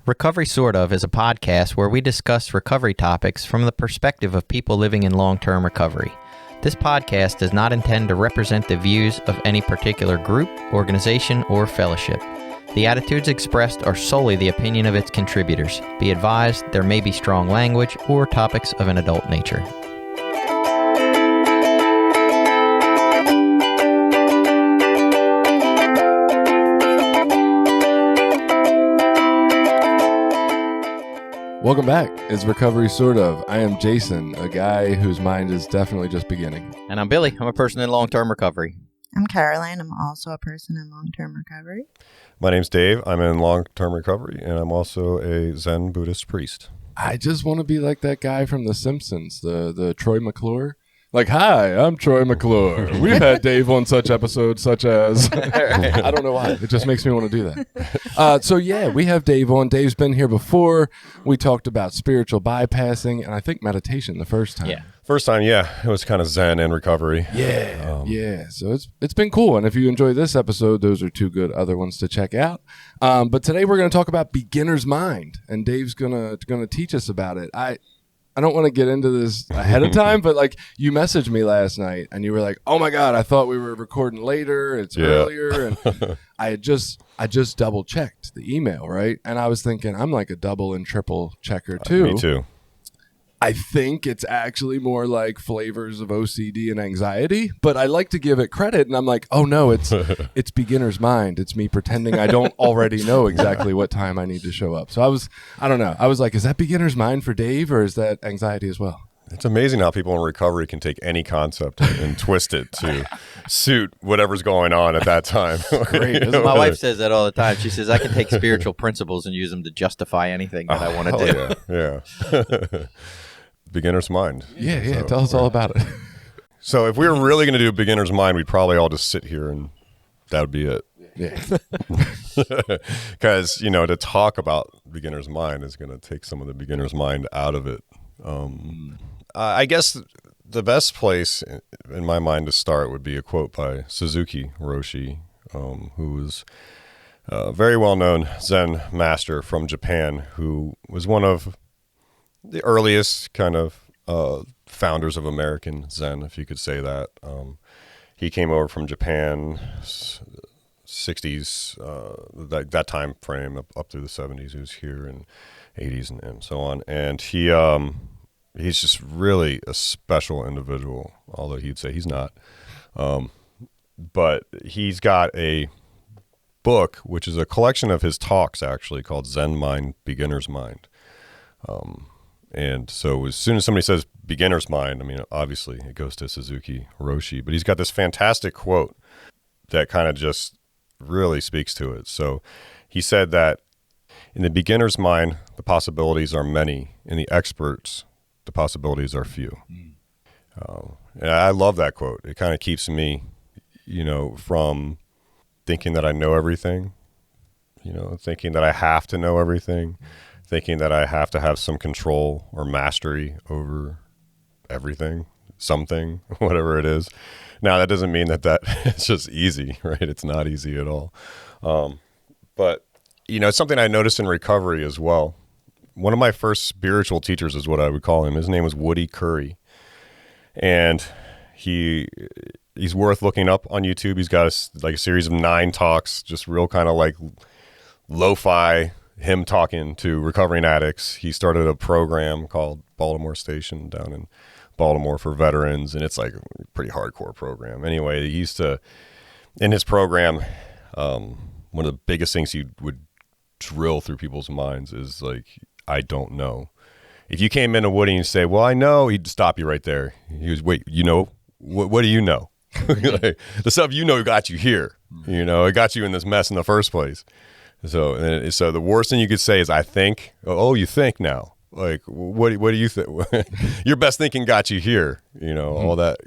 Recovery Sort Of is a podcast where we discuss recovery topics from the perspective of people living in long-term recovery. This podcast does not intend to represent the views of any particular group, organization, or fellowship. The attitudes expressed are solely the opinion of its contributors. Be advised, there may be strong language or topics of an adult nature. Welcome back. It's Recovery Sort Of. I am Jason, a guy whose mind is definitely just beginning. And I'm Billy. I'm a person in long-term recovery. I'm Caroline. I'm also a person in long-term recovery. My name's Dave. I'm in long-term recovery, and I'm also a Zen Buddhist priest. I just want to be like that guy from The Simpsons, the Troy McClure. Like, hi, I'm Troy McClure. We've had Dave on such episodes such as... I don't know why. It just makes me want to do that. So, yeah, we have Dave on. Dave's been here before. We talked about spiritual bypassing and I think meditation the first time. Yeah. First time, yeah, it was kind of Zen and recovery. Yeah. So it's been cool. And if you enjoy this episode, those are two good other ones to check out. But today we're going to talk about beginner's mind, and Dave's gonna teach us about it. I don't want to get into this ahead of time, but like you messaged me last night and you were like, "Oh my God, I thought we were recording later. It's earlier." And I just double checked the email, right? And I was thinking, I'm like a double and triple checker too. Me too. I think it's actually more like flavors of OCD and anxiety, but I like to give it credit. And I'm like, oh no, it's beginner's mind. It's me pretending I don't already know exactly what time I need to show up. So I don't know. I was like, is that beginner's mind for Dave, or is that anxiety as well? It's amazing how people in recovery can take any concept and twist it to suit whatever's going on at that time. Great. My wife says that all the time. She says, I can take spiritual principles and use them to justify anything that I want to do. Yeah. Beginner's mind. Yeah. So, tell us all about it. So if we were really going to do beginner's mind, we'd probably all just sit here and that would be it. Yeah. Because, to talk about beginner's mind is going to take some of the beginner's mind out of it. I guess the best place in my mind to start would be a quote by Suzuki Roshi, who was a very well-known Zen master from Japan, who was one of the earliest kind of founders of American Zen, if you could say that. He came over from Japan, 60s, that time frame up through the 70s. He was here in 80s and so on. And he's just really a special individual, although he'd say he's not. But he's got a book, which is a collection of his talks, actually, called Zen Mind, Beginner's Mind. And so as soon as somebody says beginner's mind, I mean, obviously it goes to Suzuki Roshi, but he's got this fantastic quote that kind of just really speaks to it. So he said that in the beginner's mind, the possibilities are many. In the expert's, the possibilities are few. And I love that quote. It kind of keeps me, from thinking that I know everything, thinking that I have to know everything, thinking that I have to have some control or mastery over everything, something, whatever it is. Now, that doesn't mean that it's just easy, right? It's not easy at all. But, it's something I noticed in recovery as well. One of my first spiritual teachers is what I would call him. His name was Woody Curry. And he's worth looking up on YouTube. He's got a series of 9 talks, just real kind of like lo-fi, him talking to recovering addicts. He started a program called Baltimore Station down in Baltimore for veterans, and it's like a pretty hardcore program. Anyway, he used to, in his program, one of the biggest things he would drill through people's minds is like, I don't know. If you came into Woody and say, well, I know, he'd stop you right there. He was, wait, what do you know? Like, the stuff got you here. It got you in this mess in the first place. So the worst thing you could say is, I think. Oh, you think now? Like, what do you think? Your best thinking got you here. All that,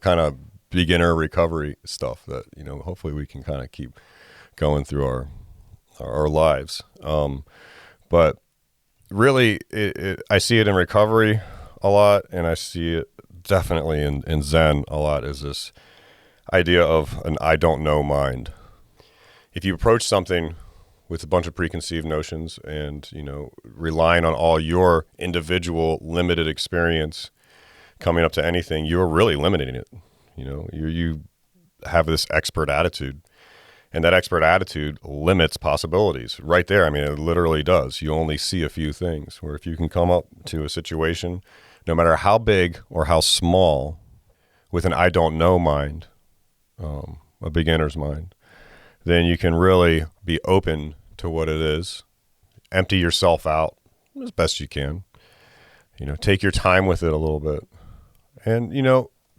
kind of beginner recovery stuff that, hopefully we can kind of keep going through our lives. But really, I see it in recovery a lot, and I see it definitely in Zen a lot, is this idea of an I don't know mind. If you approach something with a bunch of preconceived notions and, relying on all your individual limited experience coming up to anything, you're really limiting it. You have this expert attitude, and that expert attitude limits possibilities right there. I mean, it literally does. You only see a few things, where if you can come up to a situation, no matter how big or how small, with an I don't know mind, a beginner's mind, then you can really be open to what it is, empty yourself out as best you can, take your time with it a little bit, and,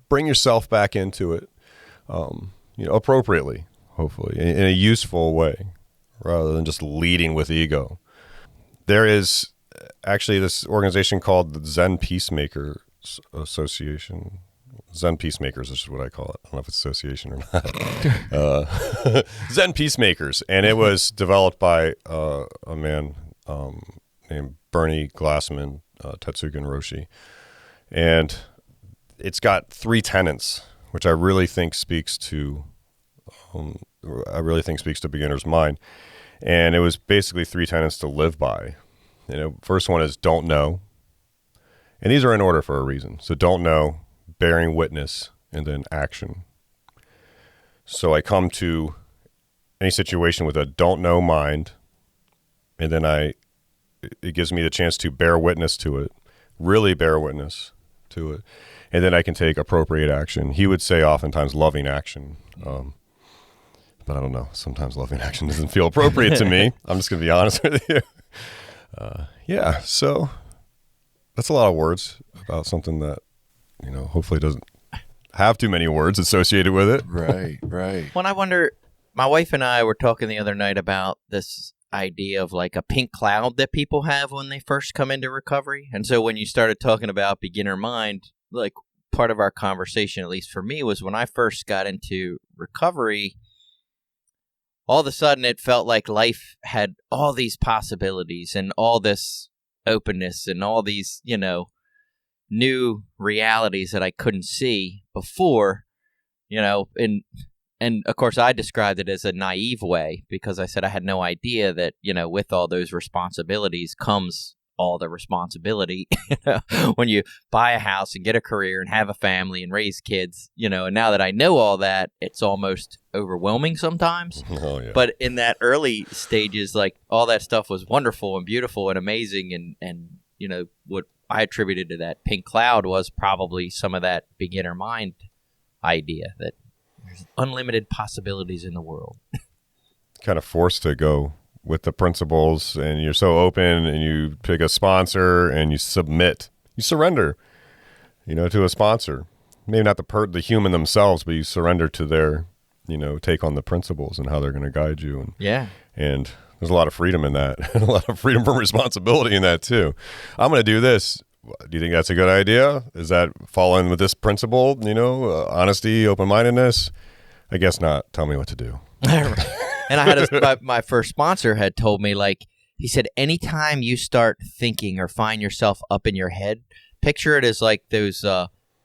bring yourself back into it, appropriately, hopefully, in a useful way, rather than just leading with ego. There is actually this organization called the Zen Peacemakers Association. Zen Peacemakers is what I call it. I don't know if it's association or not. Zen Peacemakers. And it was developed by a man named Bernie Glassman, Tetsugen Roshi. And it's got 3 tenets, which I really think speaks to beginner's mind. And it was basically 3 tenets to live by. First one is don't know. And these are in order for a reason. So don't know, bearing witness, and then action. So I come to any situation with a don't know mind, and then it gives me the chance to bear witness to it, really bear witness to it, and then I can take appropriate action. He would say oftentimes loving action, but I don't know. Sometimes loving action doesn't feel appropriate to me. I'm just going to be honest with you. So that's a lot of words about something that, hopefully doesn't have too many words associated with it. Right. Well, I wonder, my wife and I were talking the other night about this idea of like a pink cloud that people have when they first come into recovery. And so when you started talking about beginner mind, like part of our conversation, at least for me, was when I first got into recovery, all of a sudden it felt like life had all these possibilities and all this openness and all these, new realities that I couldn't see before, and of course I described it as a naive way, because I said I had no idea that, with all those responsibilities comes all the responsibility. When you buy a house and get a career and have a family and raise kids, and now that I know all that, it's almost overwhelming sometimes. Oh, yeah. But in that early stages, like all that stuff was wonderful and beautiful and amazing, and what I attributed to that pink cloud was probably some of that beginner mind idea that there's unlimited possibilities in the world. Kind of forced to go with the principles, and you're so open, and you pick a sponsor and you surrender, to a sponsor. Maybe not the human themselves, but you surrender to their, take on the principles and how they're going to guide you. And there's a lot of freedom in that, and a lot of freedom from responsibility in that too. I'm going to do this. Do you think that's a good idea? Is that fall in with this principle? Honesty, open-mindedness? I guess not. Tell me what to do. And I had my first sponsor had told me, like, he said, anytime you start thinking or find yourself up in your head, picture it as like those,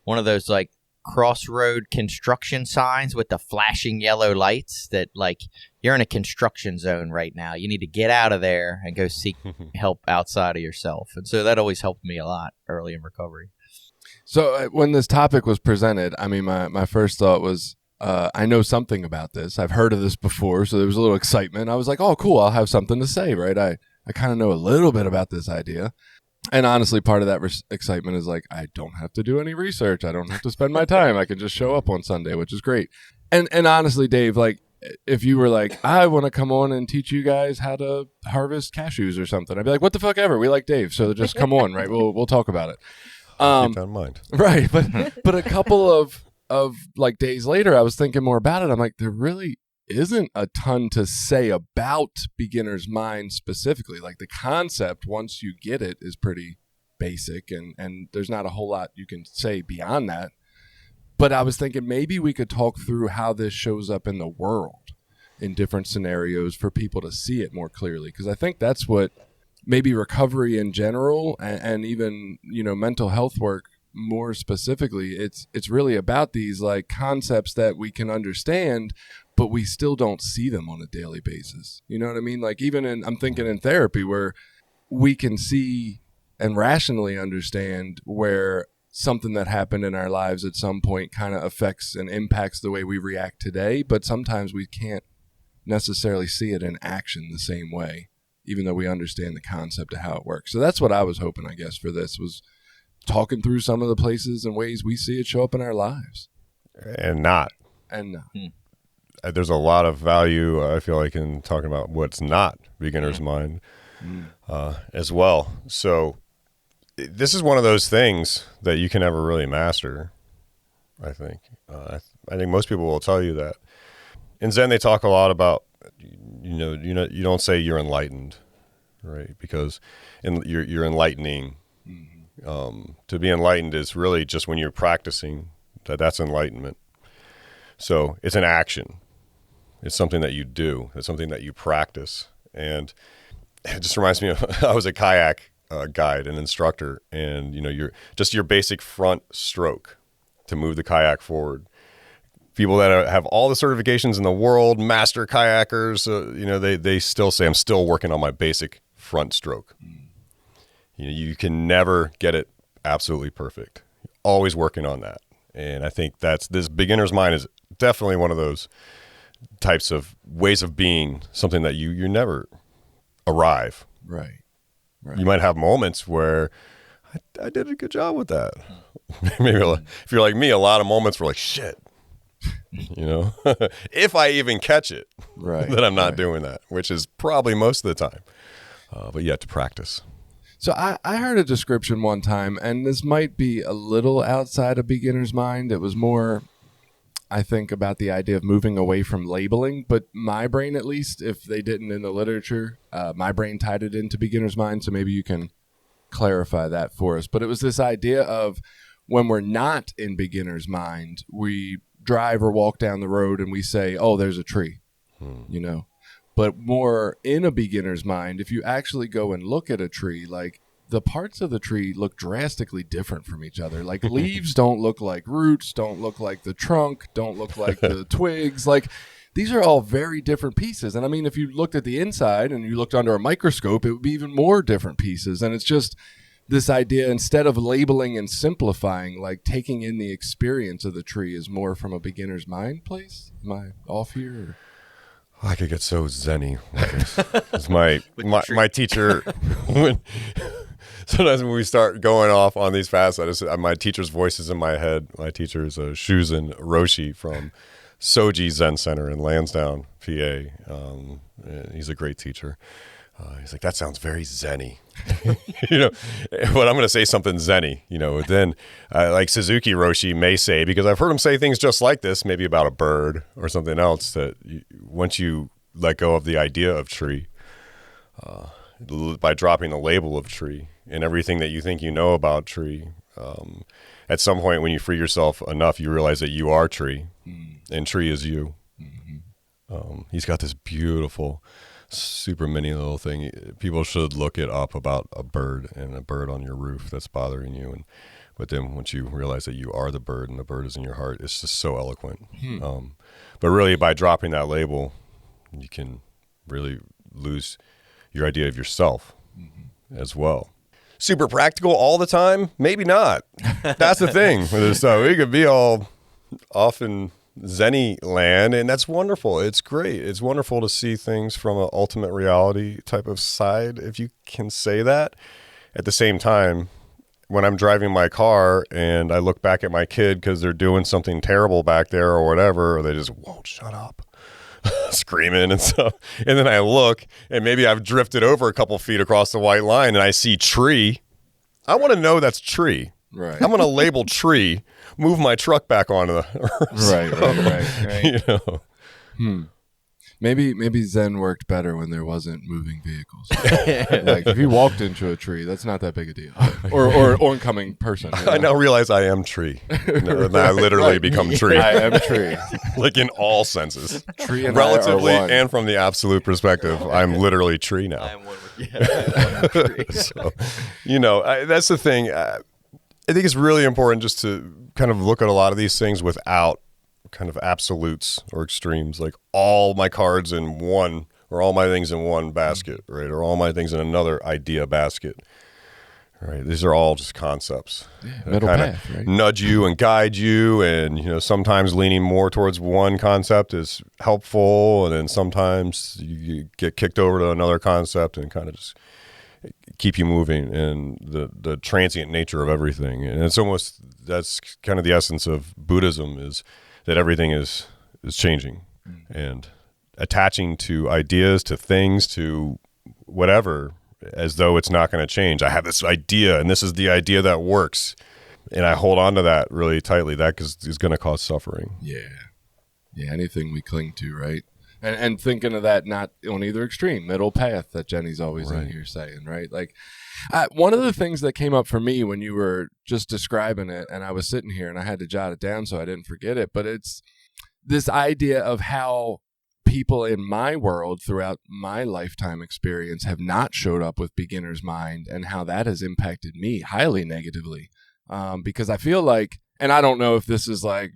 one of those like crossroad construction signs with the flashing yellow lights that like you're in a construction zone right now. You need to get out of there and go seek help outside of yourself. And so that always helped me a lot early in recovery. So when this topic was presented, I mean, my first thought was, I know something about this. I've heard of this before, so there was a little excitement. I was like, oh, cool, I'll have something to say, right? I kind of know a little bit about this idea. And honestly, part of that excitement is like, I don't have to do any research. I don't have to spend my time. I can just show up on Sunday, which is great. And honestly, Dave, like, if you were like, I want to come on and teach you guys how to harvest cashews or something, I'd be like, what the fuck ever. We like Dave, so just come on, right? We'll talk about it. Keep that in mind. Right, but a couple of like days later, I was thinking more about it. I'm like, there really isn't a ton to say about beginner's mind specifically. Like the concept, once you get it, is pretty basic, and there's not a whole lot you can say beyond that. But I was thinking maybe we could talk through how this shows up in the world in different scenarios for people to see it more clearly. Because I think that's what maybe recovery in general and even, mental health work more specifically, it's really about these like concepts that we can understand, but we still don't see them on a daily basis. You know what I mean? Like even I'm thinking in therapy where we can see and rationally understand where something that happened in our lives at some point kind of affects and impacts the way we react today, but sometimes we can't necessarily see it in action the same way, even though we understand the concept of how it works. So that's what I was hoping, I guess, for this was talking through some of the places and ways we see it show up in our lives. And not. There's a lot of value, I feel like, in talking about what's not beginner's mind as well. So this is one of those things that you can never really master, I think. I think most people will tell you that. In Zen, they talk a lot about, you don't say you're enlightened, right? Because you're enlightening. To be enlightened is really just when you're practicing, that's enlightenment. So it's an action. It's something that you do. It's something that you practice. And it just reminds me of, I was a kayak guide and instructor, and your basic front stroke to move the kayak forward. People that have all the certifications in the world, master kayakers, they still say, I'm still working on my basic front stroke. You can never get it absolutely perfect. Always working on that. And I think this beginner's mind is definitely one of those types of ways of being, something that you never arrive. Right. You might have moments where I did a good job with that. Maybe if you're like me, a lot of moments were like, shit, if I even catch it, then I'm not doing that, which is probably most of the time. But you have to practice. So I heard a description one time, and this might be a little outside of beginner's mind. It was more, I think, about the idea of moving away from labeling. But my brain, at least, if they didn't in the literature, my brain tied it into beginner's mind. So maybe you can clarify that for us. But it was this idea of when we're not in beginner's mind, we drive or walk down the road and we say, oh, there's a tree, But more in a beginner's mind, if you actually go and look at a tree, like the parts of the tree look drastically different from each other. Like leaves don't look like roots, don't look like the trunk, don't look like the twigs. Like these are all very different pieces. And I mean, if you looked at the inside and you looked under a microscope, it would be even more different pieces. And it's just this idea, instead of labeling and simplifying, like taking in the experience of the tree is more from a beginner's mind place. Am I off here? Or? I could get so zen-y with this. It's my teacher, sometimes when we start going off on these fasts, my teacher's voice is in my head. My teacher is Shuzan Roshi from Soji Zen Center in Lansdowne, PA. He's a great teacher. He's like, that sounds very zen-y. But I'm going to say something zen-y, then like Suzuki Roshi may say, because I've heard him say things just like this, maybe about a bird or something else, that once you let go of the idea of tree, by dropping the label of tree and everything that you think you know about tree, at some point when you free yourself enough, you realize that you are tree, and tree is you. He's got this beautiful super mini little thing. People should look it up about a bird and a bird on your roof that's bothering you. But then once you realize that you are the bird and the bird is in your heart, it's just so eloquent. But really, by dropping that label, you can really lose your idea of yourself as well. Super practical all the time? Maybe not. That's the thing with this stuff. We could be all often Zen-y land, and that's wonderful. It's great. It's wonderful to see things from an ultimate reality type of side, if you can say that. At the same time, when I'm driving my car and I look back at my kid because they're doing something terrible back there or whatever, or they just won't shut up, screaming and stuff, and then I look and maybe I've drifted over a couple feet across the white line and I see tree, I want to know that's tree. Right. I'm going to label tree, move my truck back onto the right. Maybe Zen worked better when there wasn't moving vehicles. Like if you walked into a tree, that's not that big a deal. Or oncoming person. I now realize I am tree. I literally become tree. I am tree. Like in all senses. Tree and relatively I are one. And from the absolute perspective, I'm literally tree now. I am one with tree. So, that's the thing. I think it's really important just to kind of look at a lot of these things without kind of absolutes or extremes, like all my cards in one, or all my things in one basket, right? Or all my things in another idea basket, right? These are all just concepts. Middle path, right? Nudge you and guide you, and sometimes leaning more towards one concept is helpful, and then sometimes you get kicked over to another concept and kind of just keep you moving, and the transient nature of everything. And it's almost, that's kind of the essence of Buddhism, is that everything is changing and attaching to ideas, to things, to whatever, as though it's not going to change. I have this idea, and this is the idea that works, and I hold on to that really tightly. That is going to cause suffering. Yeah, anything we cling to, right? And thinking of that not on either extreme, middle path that Jenny's always in here saying, right? Like, one of the things that came up for me when you were just describing it, and I was sitting here and I had to jot it down so I didn't forget it, but it's this idea of how people in my world throughout my lifetime experience have not showed up with beginner's mind, and how that has impacted me highly negatively. Because I feel like, and I don't know if this is like,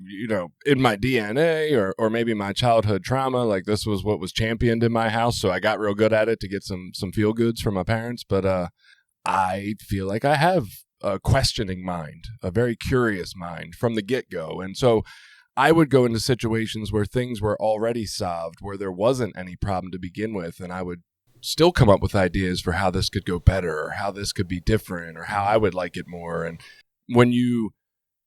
in my DNA or maybe my childhood trauma, like this was what was championed in my house. So I got real good at it to get some feel goods from my parents. But I feel like I have a questioning mind, a very curious mind from the get-go. And so I would go into situations where things were already solved, where there wasn't any problem to begin with, and I would still come up with ideas for how this could go better, or how this could be different, or how I would like it more. And when you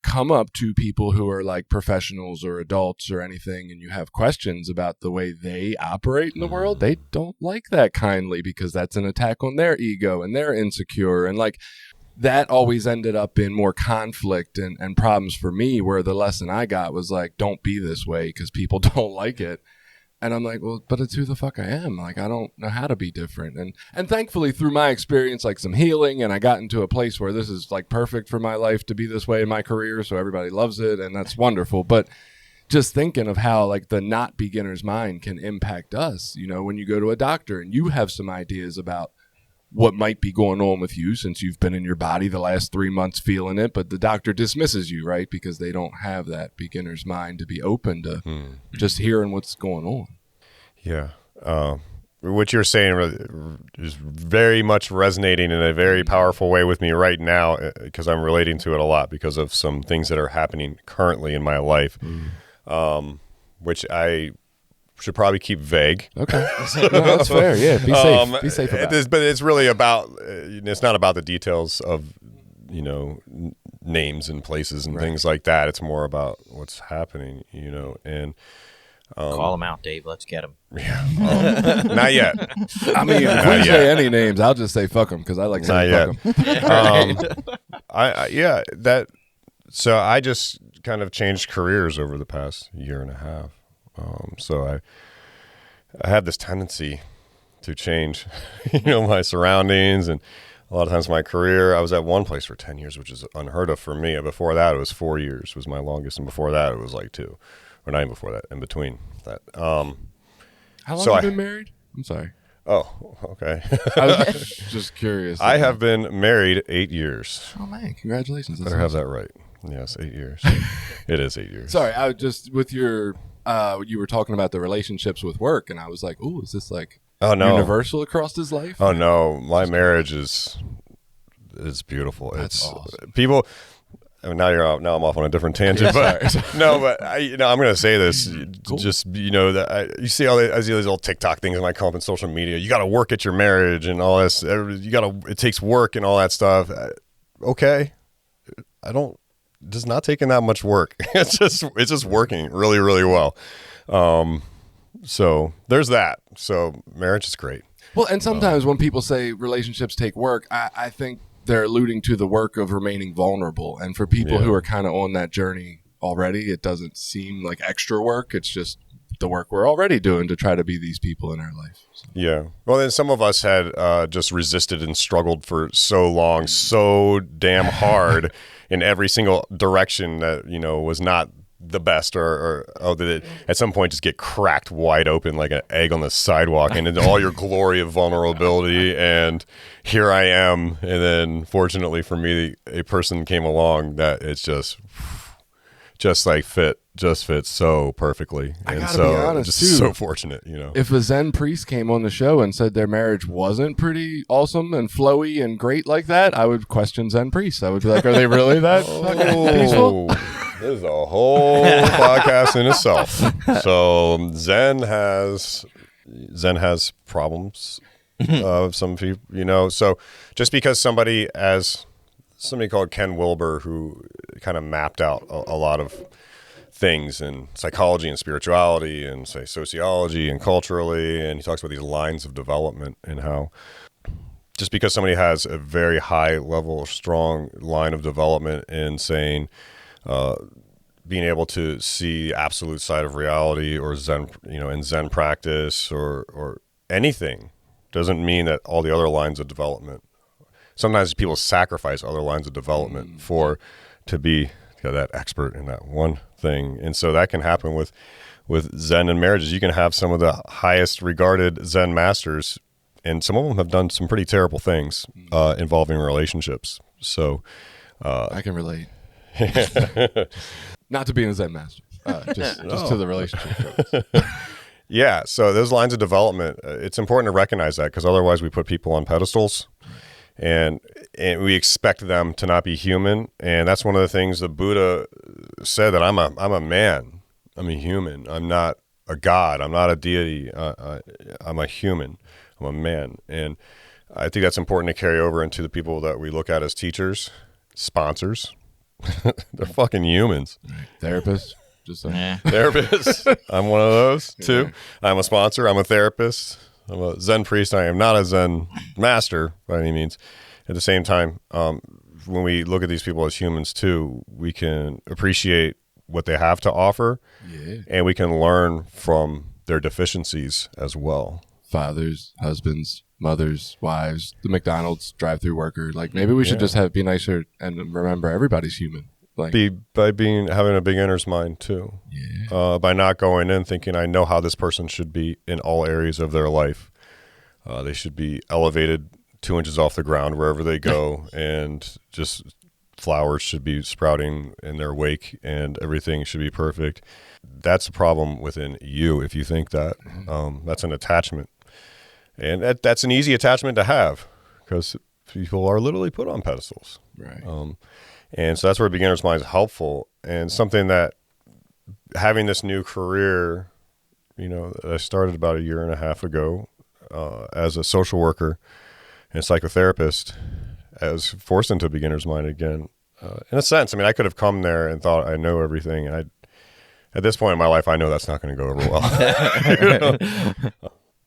come up to people who are like professionals or adults or anything, and you have questions about the way they operate in the world, they don't like that kindly, because that's an attack on their ego, and they're insecure. And like, that always ended up in more conflict and problems for me, where the lesson I got was like, don't be this way because people don't like it. And I'm like, well, but it's who the fuck I am. Like, I don't know how to be different. And thankfully, through my experience, like some healing, and I got into a place where this is like perfect for my life to be this way in my career. So everybody loves it, and that's wonderful. But just thinking of how like the not beginner's mind can impact us, when you go to a doctor and you have some ideas about what might be going on with you, since you've been in your body the last 3 months feeling it, but the doctor dismisses you, right? Because they don't have that beginner's mind to be open to just hearing what's going on. Yeah. What you're saying is very much resonating in a very powerful way with me right now, because I'm relating to it a lot because of some things that are happening currently in my life, which I should probably keep vague. Okay. No, that's fair. Yeah. Be safe. Be safe about it. But it's really about, it's not about the details of, names and places and things like that. It's more about what's happening, and call them out, Dave. Let's get them. Yeah. Not yet. I mean, if we say any names, I'll just say fuck them, because I like saying fuck them. So I just kind of changed careers over the past year and a half. So I have this tendency to change, my surroundings, and a lot of times my career. I was at one place for 10 years, which is unheard of for me. Before that, it was 4 years was my longest, and before that, it was like 2, or not even before that, in between that. How long have you been married? I'm sorry. Oh, okay. I was just curious. I have been married 8 years. Oh man, congratulations! Better have that right. Yes, 8 years. It is 8 years. Sorry, I was just with your. You were talking about the relationships with work, and I was like, "Oh, is this like universal across his life?" Oh no, my marriage is beautiful. That's awesome. People. I mean, now I'm off on a different tangent, but no, but I'm going to say this. Cool. Just that you see I see these little TikTok things that might come up in social media. You got to work at your marriage and all this. It takes work and all that stuff. Okay, it's not taking that much work. It's just working really, really well. So there's that. So marriage is great. Well, and sometimes when people say relationships take work, I think they're alluding to the work of remaining vulnerable. And for people who are kind of on that journey already, it doesn't seem like extra work. It's just the work we're already doing to try to be these people in our life. So. Yeah. Well, then some of us had just resisted and struggled for so long, so damn hard in every single direction that, was not the best, or did it at some point just get cracked wide open like an egg on the sidewalk, and into all your glory of vulnerability, and here I am. And then fortunately for me, a person came along that it's just just fits so perfectly. I And gotta so be honest, just too. so fortunate, If a Zen priest came on the show and said their marriage wasn't pretty awesome and flowy and great like that, I would question Zen priests. I would be like, are they really that fucking peaceful? This is a whole podcast in itself. So Zen has problems. Some people, so just because somebody called Ken Wilber, who kind of mapped out a lot of things in psychology and spirituality and say sociology and culturally, and he talks about these lines of development and how just because somebody has a very high level, strong line of development in saying being able to see the absolute side of reality or Zen, in Zen practice or anything, doesn't mean that all the other lines of development. Sometimes people sacrifice other lines of development to be that expert in that one thing, and so that can happen with Zen and marriages. You can have some of the highest regarded Zen masters, and some of them have done some pretty terrible things involving relationships. So I can relate. Not to being a Zen master, just to the relationship. Yeah, so those lines of development, it's important to recognize that, because otherwise we put people on pedestals, and we expect them to not be human. And that's one of the things the Buddha said, that I'm a man, I'm a human, I'm not a god, I'm not a deity, I'm a human, I'm a man. And I think that's important to carry over into the people that we look at as teachers, sponsors. They're fucking humans. Therapists. Just Therapist. I'm one of those too. I'm a sponsor. I'm a therapist. I'm a Zen priest. I am not a Zen master by any means. At the same time, when we look at these people as humans too, we can appreciate what they have to offer, and we can learn from their deficiencies as well. Fathers, husbands, mothers, wives, the McDonald's drive-through worker. Like, maybe we should just be nicer and remember everybody's human. Like, having a beginner's mind too. By not going in thinking I know how this person should be in all areas of their life. They should be elevated 2 inches off the ground wherever they go, and just flowers should be sprouting in their wake, and everything should be perfect. That's a problem within you if you think that. That's an attachment, and that's an easy attachment to have, because people are literally put on pedestals. Right. And so that's where beginner's mind is helpful, and something that having this new career, that I started about 1.5 years ago as a social worker and psychotherapist, as forced into beginner's mind again. In a sense, I could have come there and thought I know everything. And at this point in my life, I know that's not going to go over well.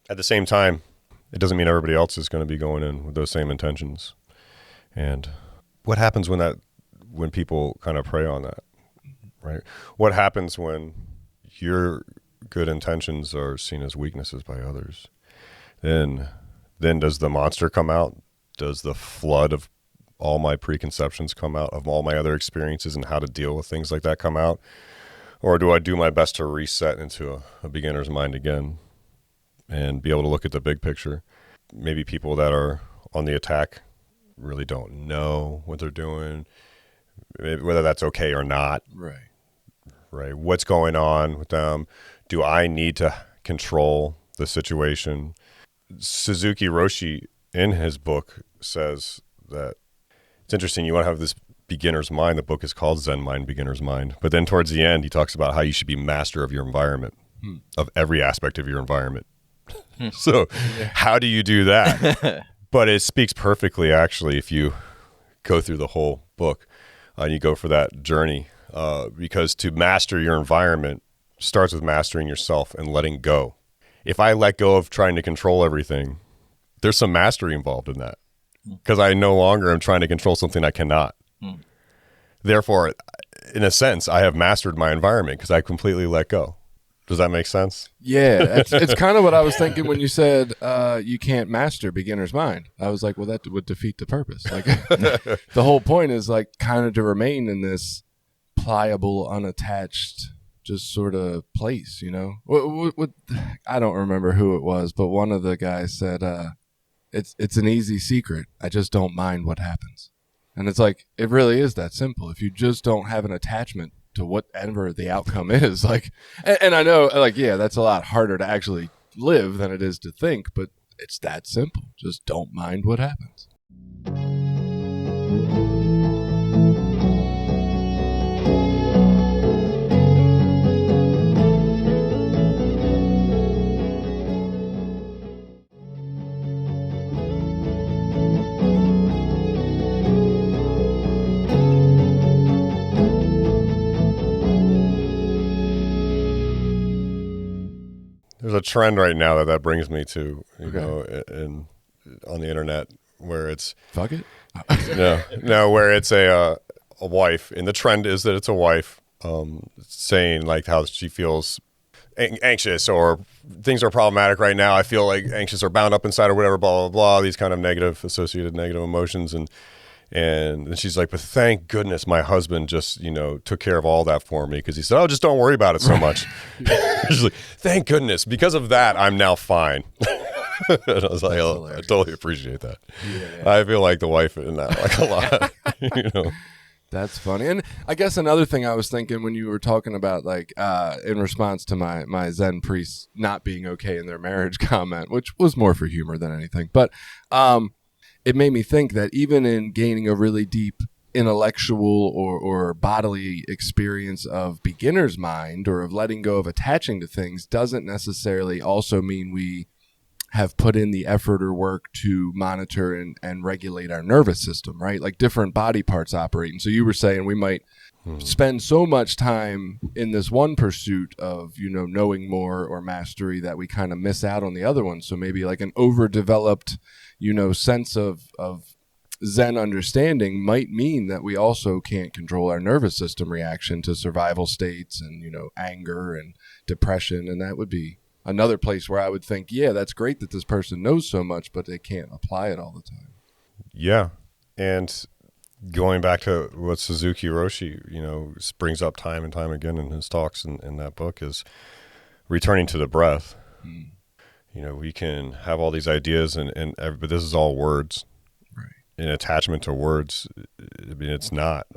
At the same time, it doesn't mean everybody else is going to be going in with those same intentions. And what happens when people kind of prey on that, right? What happens when your good intentions are seen as weaknesses by others? Then does the monster come out? Does the flood of all my preconceptions come out, of all my other experiences and how to deal with things like that come out? Or do I do my best to reset into a beginner's mind again and be able to look at the big picture? Maybe people that are on the attack really don't know what they're doing, whether that's okay or not. Right. What's going on with them? Do I need to control the situation? Suzuki Roshi, in his book, says that it's interesting. You want to have this beginner's mind. The book is called Zen Mind, Beginner's Mind. But then towards the end, he talks about how you should be master of your environment, of every aspect of your environment. So how do you do that? But it speaks perfectly, actually, if you go through the whole book and you go for that journey, because to master your environment starts with mastering yourself and letting go. If I let go of trying to control everything, there's some mastery involved in that, because I no longer am trying to control something I cannot. Therefore, in a sense, I have mastered my environment because I completely let go. Does that make sense? Yeah, it's kind of what I was thinking when you said you can't master beginner's mind. I was like, well, that would defeat the purpose. Like, the whole point is like kind of to remain in this pliable, unattached, just sort of place, What I don't remember who it was, but one of the guys said, it's an easy secret. I just don't mind what happens. And it's like, it really is that simple. If you just don't have an attachment to whatever the outcome is. Like, and I know, like, yeah, that's a lot harder to actually live than it is to think, but it's that simple. Just don't mind what happens. There's a trend right now that brings me to, you Okay. know, on the internet where it's Fuck it. no, where it's a wife, and the trend is that it's a wife saying like how she feels anxious or things are problematic right now. I feel like anxious or bound up inside or whatever, blah blah blah. These kind of associated negative emotions, and she's like, but thank goodness my husband just, you know, took care of all that for me, because he said, oh, just don't worry about it so much. She's like, thank goodness, because of that I'm now fine. And I was like, oh, I totally appreciate that. Yeah. I feel like the wife in that, like, a lot. You know, That's funny. And I guess another thing I was thinking when you were talking about, like, in response to my Zen priests not being okay in their marriage comment, which was more for humor than anything, but it made me think that even in gaining a really deep intellectual or bodily experience of beginner's mind, or of letting go of attaching to things, doesn't necessarily also mean we have put in the effort or work to monitor and regulate our nervous system, right? Like, different body parts operate. And so you were saying we might spend so much time in this one pursuit of, you know, knowing more or mastery, that we kind of miss out on the other one. So maybe like an overdeveloped, you know, sense of Zen understanding might mean that we also can't control our nervous system reaction to survival states and, you know, anger and depression. And that would be another place where I would think, yeah, that's great that this person knows so much, but they can't apply it all the time. yeah. And going back to what Suzuki Roshi, you know, brings up time and time again in his talks in that book, is returning to the breath. You know, we can have all these ideas but this is all words. Right. In attachment to words, I mean, it's not,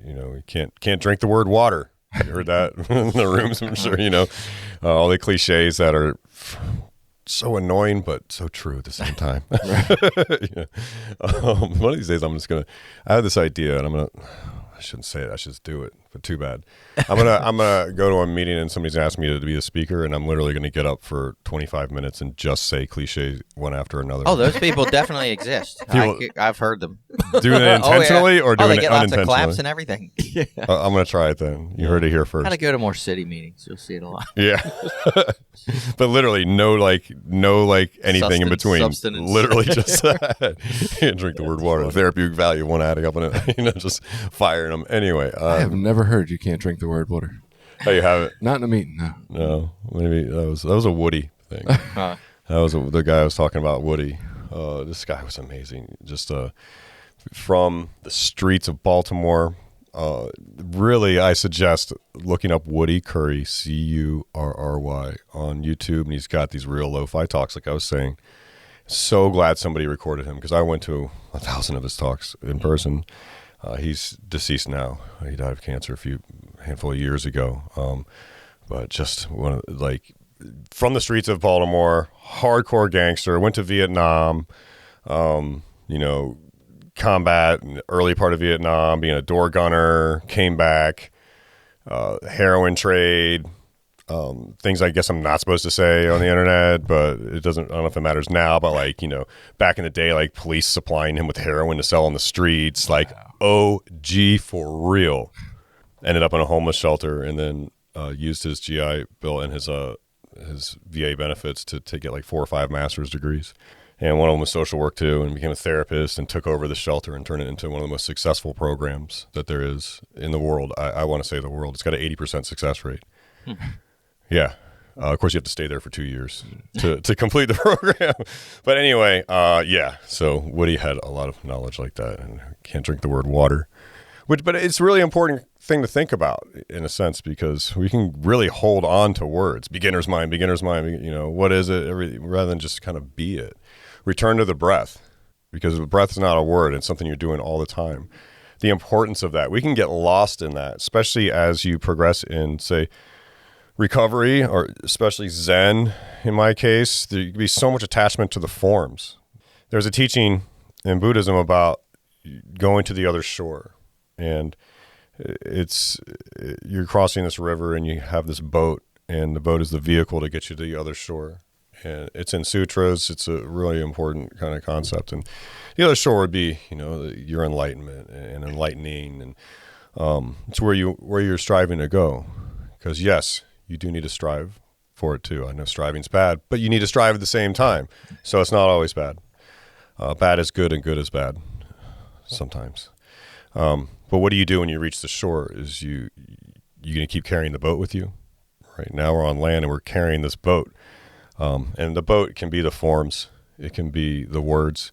you know, you can't drink the word water. You heard that in the rooms, I'm sure, you know, all the cliches that are so annoying but so true at the same time. Yeah. One of these days I have this idea, and I shouldn't say it, I should just do it, but too bad. I'm gonna go to a meeting and somebody's asked me to be a speaker, and I'm literally gonna get up for 25 minutes and just say cliches one after another. Oh, those people definitely exist. I've heard them. Doing it intentionally or doing they it get lots of unintentionally? claps and everything. Yeah. I'm gonna try it then. You heard it here first. Gotta go to more city meetings. You'll see it a lot. Yeah. But literally no anything in between. Substance. Literally just that. Can't drink the word water. The therapeutic value of one adding up on it. You know, just firing them. Anyway. I have never heard you can't drink the word water. Oh, you have it? Not in a meeting, no. No. Maybe that was a Woody thing. That was the guy I was talking about, Woody. This guy was amazing. Just from the streets of Baltimore. Really, I suggest looking up Woody Curry, Curry, on YouTube, and he's got these real lo-fi talks, like I was saying. So glad somebody recorded him, because I went to 1,000 of his talks in person. He's deceased now. He died of cancer a handful of years ago. But just one of, like, from the streets of Baltimore, hardcore gangster, went to Vietnam, you know, combat in the early part of Vietnam, being a door gunner, came back, heroin trade, things I guess I'm not supposed to say on the internet, but I don't know if it matters now, but, like, you know, back in the day, like, police supplying him with heroin to sell on the streets, like, OG for real. Ended up in a homeless shelter, and then used his GI Bill and his VA benefits to get like 4 or 5 master's degrees. And one of them was social work too, and became a therapist and took over the shelter and turned it into one of the most successful programs that there is in the world. I want to say the world. It's got an 80% success rate. Yeah. Of course, you have to stay there for 2 years to complete the program. But anyway, yeah. So Woody had a lot of knowledge like that, and can't drink the word water. But it's a really important thing to think about, in a sense, because we can really hold on to words. Beginner's mind, you know, what is it? Rather than just kind of be it. Return to the breath, because the breath is not a word. It's something you're doing all the time. the importance of that. We can get lost in that, especially as you progress in, say, recovery, or especially Zen. In my case, there can be so much attachment to the forms. There's a teaching in Buddhism about going to the other shore, and you're crossing this river and you have this boat, and the boat is the vehicle to get you to the other shore. And it's in sutras. It's a really important kind of concept. And the other shore would be, your enlightenment and enlightening, and it's where you're striving to go. Because yes, you do need to strive for it too. I know striving's bad, but you need to strive at the same time. So it's not always bad. Bad is good and good is bad sometimes. But what do you do when you reach the shore? Is you going to keep carrying the boat with you? Right now we're on land and we're carrying this boat. And the boat can be the forms. It can be the words.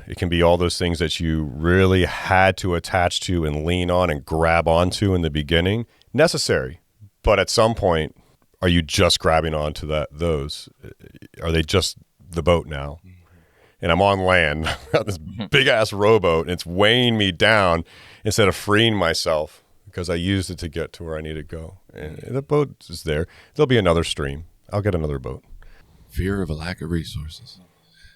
It can be all those things that you really had to attach to and lean on and grab onto in the beginning. Necessary. But at some point, are you just grabbing onto those? Are they just the boat now? And I'm on land, I've got this big-ass rowboat, and it's weighing me down instead of freeing myself because I used it to get to where I need to go. And the boat is there. There'll be another stream. I'll get another boat. Fear of a lack of resources.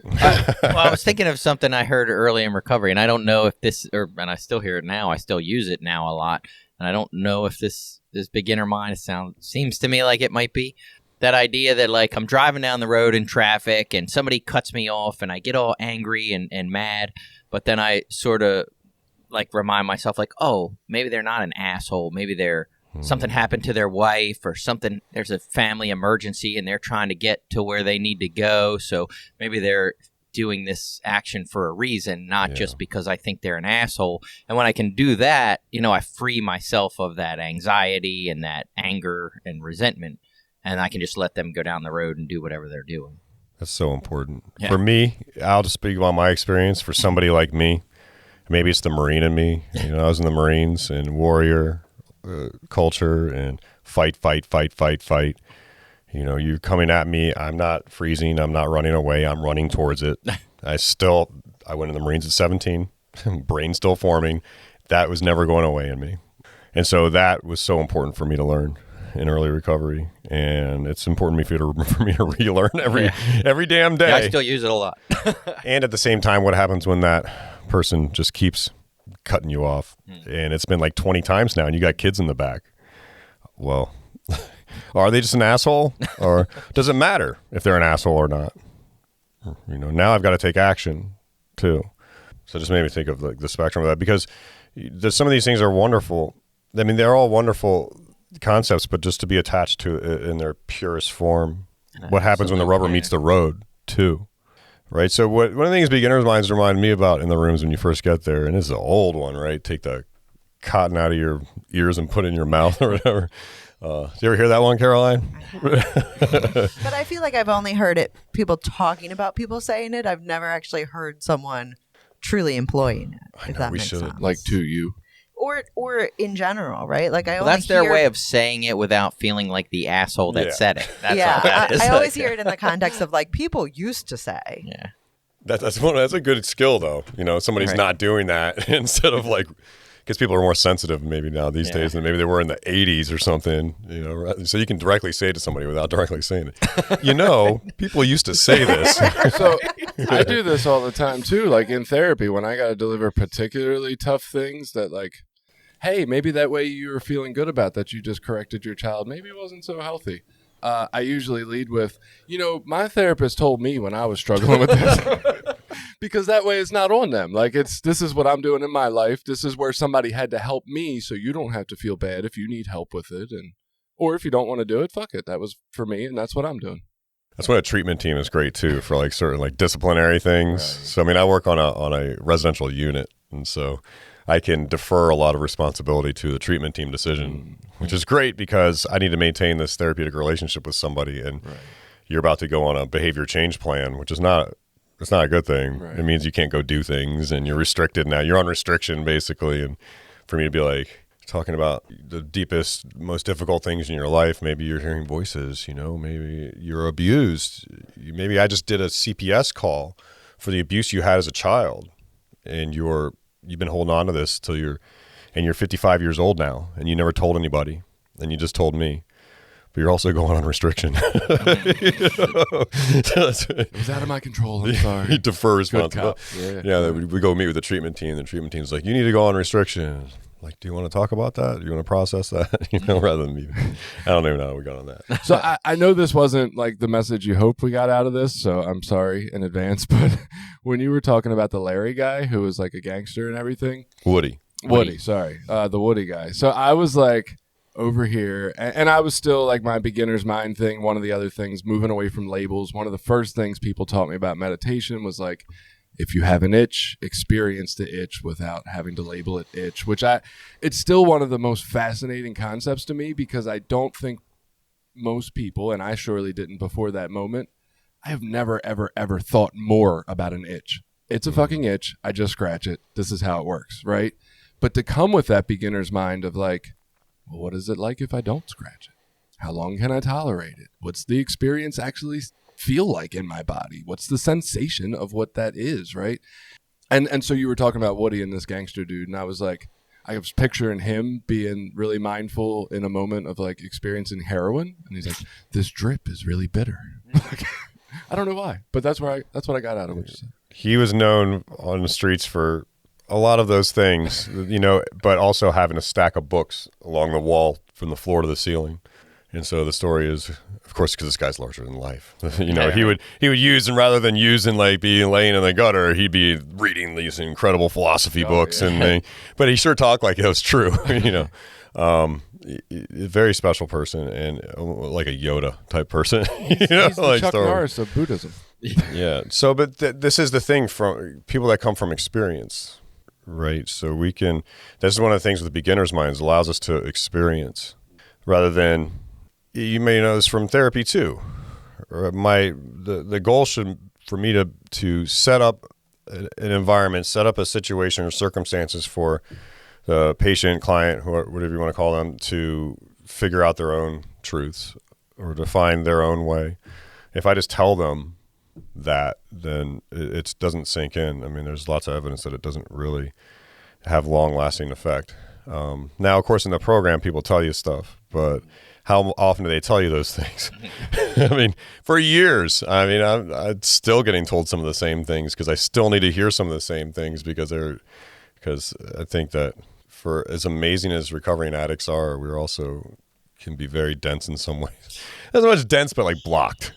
Well, I was thinking of something I heard early in recovery, and I don't know if this, and I still hear it now. I still use it now a lot, and I don't know if this beginner mind seems to me like it might be. That idea that, like, I'm driving down the road in traffic and somebody cuts me off and I get all angry and mad, but then I sort of, like, remind myself, like, oh, maybe they're not an asshole. Maybe something happened to their wife or something. There's a family emergency and they're trying to get to where they need to go. So maybe they're doing this action for a reason, not just because I think they're an asshole. And when I can do that, I free myself of that anxiety and that anger and resentment. And I can just let them go down the road and do whatever they're doing. That's so important. Yeah. For me, I'll just speak about my experience. For somebody like me, maybe it's the Marine in me. I was in the Marines and warrior culture and fight. You're coming at me. I'm not freezing. I'm not running away. I'm running towards it. I went in the Marines at 17, brain still forming. That was never going away in me. And so that was so important for me to learn in early recovery, and it's important for me to relearn every damn day. Yeah, I still use it a lot. And at the same time, what happens when that person just keeps cutting you off, and it's been like 20 times now, and you got kids in the back? Well, are they just an asshole, or does it matter if they're an asshole or not? Now I've got to take action too. So it just made me think of the spectrum of that, because some of these things are wonderful. I mean, they're all wonderful concepts, but just to be attached to it in their purest form. What happens when the rubber meets the road too, right? So one of the things beginner's minds remind me about in the rooms when you first get there, and this is an old one, right? Take the cotton out of your ears and put it in your mouth or whatever. Did you ever hear that one, Caroline? But I feel like I've only heard people talking about people saying it. I've never actually heard someone truly employing it. If that makes sense. Like to you. Or in general, right? Like that's their way of saying it without feeling like the asshole that said it. That's all that is. I always hear it in the context of like people used to say. Yeah, that's a good skill though. Somebody's not doing that instead of like, because people are more sensitive maybe now these days than maybe they were in the 80s or something. So you can directly say it to somebody without directly saying it. People used to say this. So I do this all the time too. Like in therapy, when I got to deliver particularly tough things that like, hey, maybe that way you were feeling good about that you just corrected your child, maybe it wasn't so healthy. I usually lead with, my therapist told me when I was struggling with this, because that way it's not on them. Like this is what I'm doing in my life. This is where somebody had to help me, so you don't have to feel bad if you need help with it, or if you don't want to do it, fuck it. That was for me, and that's what I'm doing. That's why a treatment team is great too for like certain like disciplinary things. Right. So I mean, I work on a residential unit, and so I can defer a lot of responsibility to the treatment team decision, which is great because I need to maintain this therapeutic relationship with somebody, and you're about to go on a behavior change plan, which is not a good thing. Right. It means you can't go do things, and you're restricted now. You're on restriction basically, and for me to be like talking about the deepest, most difficult things in your life, maybe you're hearing voices, maybe you're abused. Maybe I just did a CPS call for the abuse you had as a child, and you're you've been holding on to this till you're 55 years old now, and you never told anybody, and you just told me. But you're also going on restriction. It was out of my control. I'm sorry. You defer responsibility. Yeah. We go meet with the treatment team. The treatment team's like, you need to go on restriction. Like, do you want to talk about that? Do you want to process that? Rather than me. I don't even know how we got on that. So I know this wasn't like the message you hoped we got out of this, so I'm sorry in advance. But when you were talking about the Larry guy who was like a gangster and everything. Woody, sorry. The Woody guy. So I was like, over here, and I was still like my beginner's mind thing. One of the other things, moving away from labels, one of the first things people taught me about meditation was like, if you have an itch, experience the itch without having to label it itch, it's still one of the most fascinating concepts to me, because I don't think most people, and I surely didn't before that moment, I have never, ever, ever thought more about an itch. It's a fucking itch. I just scratch it. This is how it works, right? But to come with that beginner's mind of like, well, what is it like if I don't scratch it? How long can I tolerate it? What's the experience actually feel like in my body? What's the sensation of what that is, right? And so you were talking about Woody and this gangster dude, and I was picturing him being really mindful in a moment of like experiencing heroin, and he's like, this drip is really bitter. I don't know why, but that's what I got out of what you said. He was known on the streets for a lot of those things, but also having a stack of books along the wall from the floor to the ceiling. And so the story is, of course, because this guy's larger than life. He would use, and rather than using like being laying in the gutter, he'd be reading these incredible philosophy books. Yeah. But he sure talked like it was true. Very special person, and like a Yoda type person. He's the Chuck Norris of Buddhism. Yeah. So, but this is the thing from people that come from experience. Right. So this is one of the things with the beginner's minds, allows us to experience rather than, you may know this from therapy too. The goal for me to set up an environment, set up a situation or circumstances for the patient, client, whatever you want to call them, to figure out their own truths or to find their own way. If I just tell them that, then it doesn't sink in. I mean, there's lots of evidence that it doesn't really have long-lasting effect. Now, of course, in the program, people tell you stuff, but how often do they tell you those things? I mean, for years. I mean, I'm still getting told some of the same things because I still need to hear some of the same things because I think that for as amazing as recovering addicts are, we're also can be very dense in some ways. Not so much dense, but like blocked.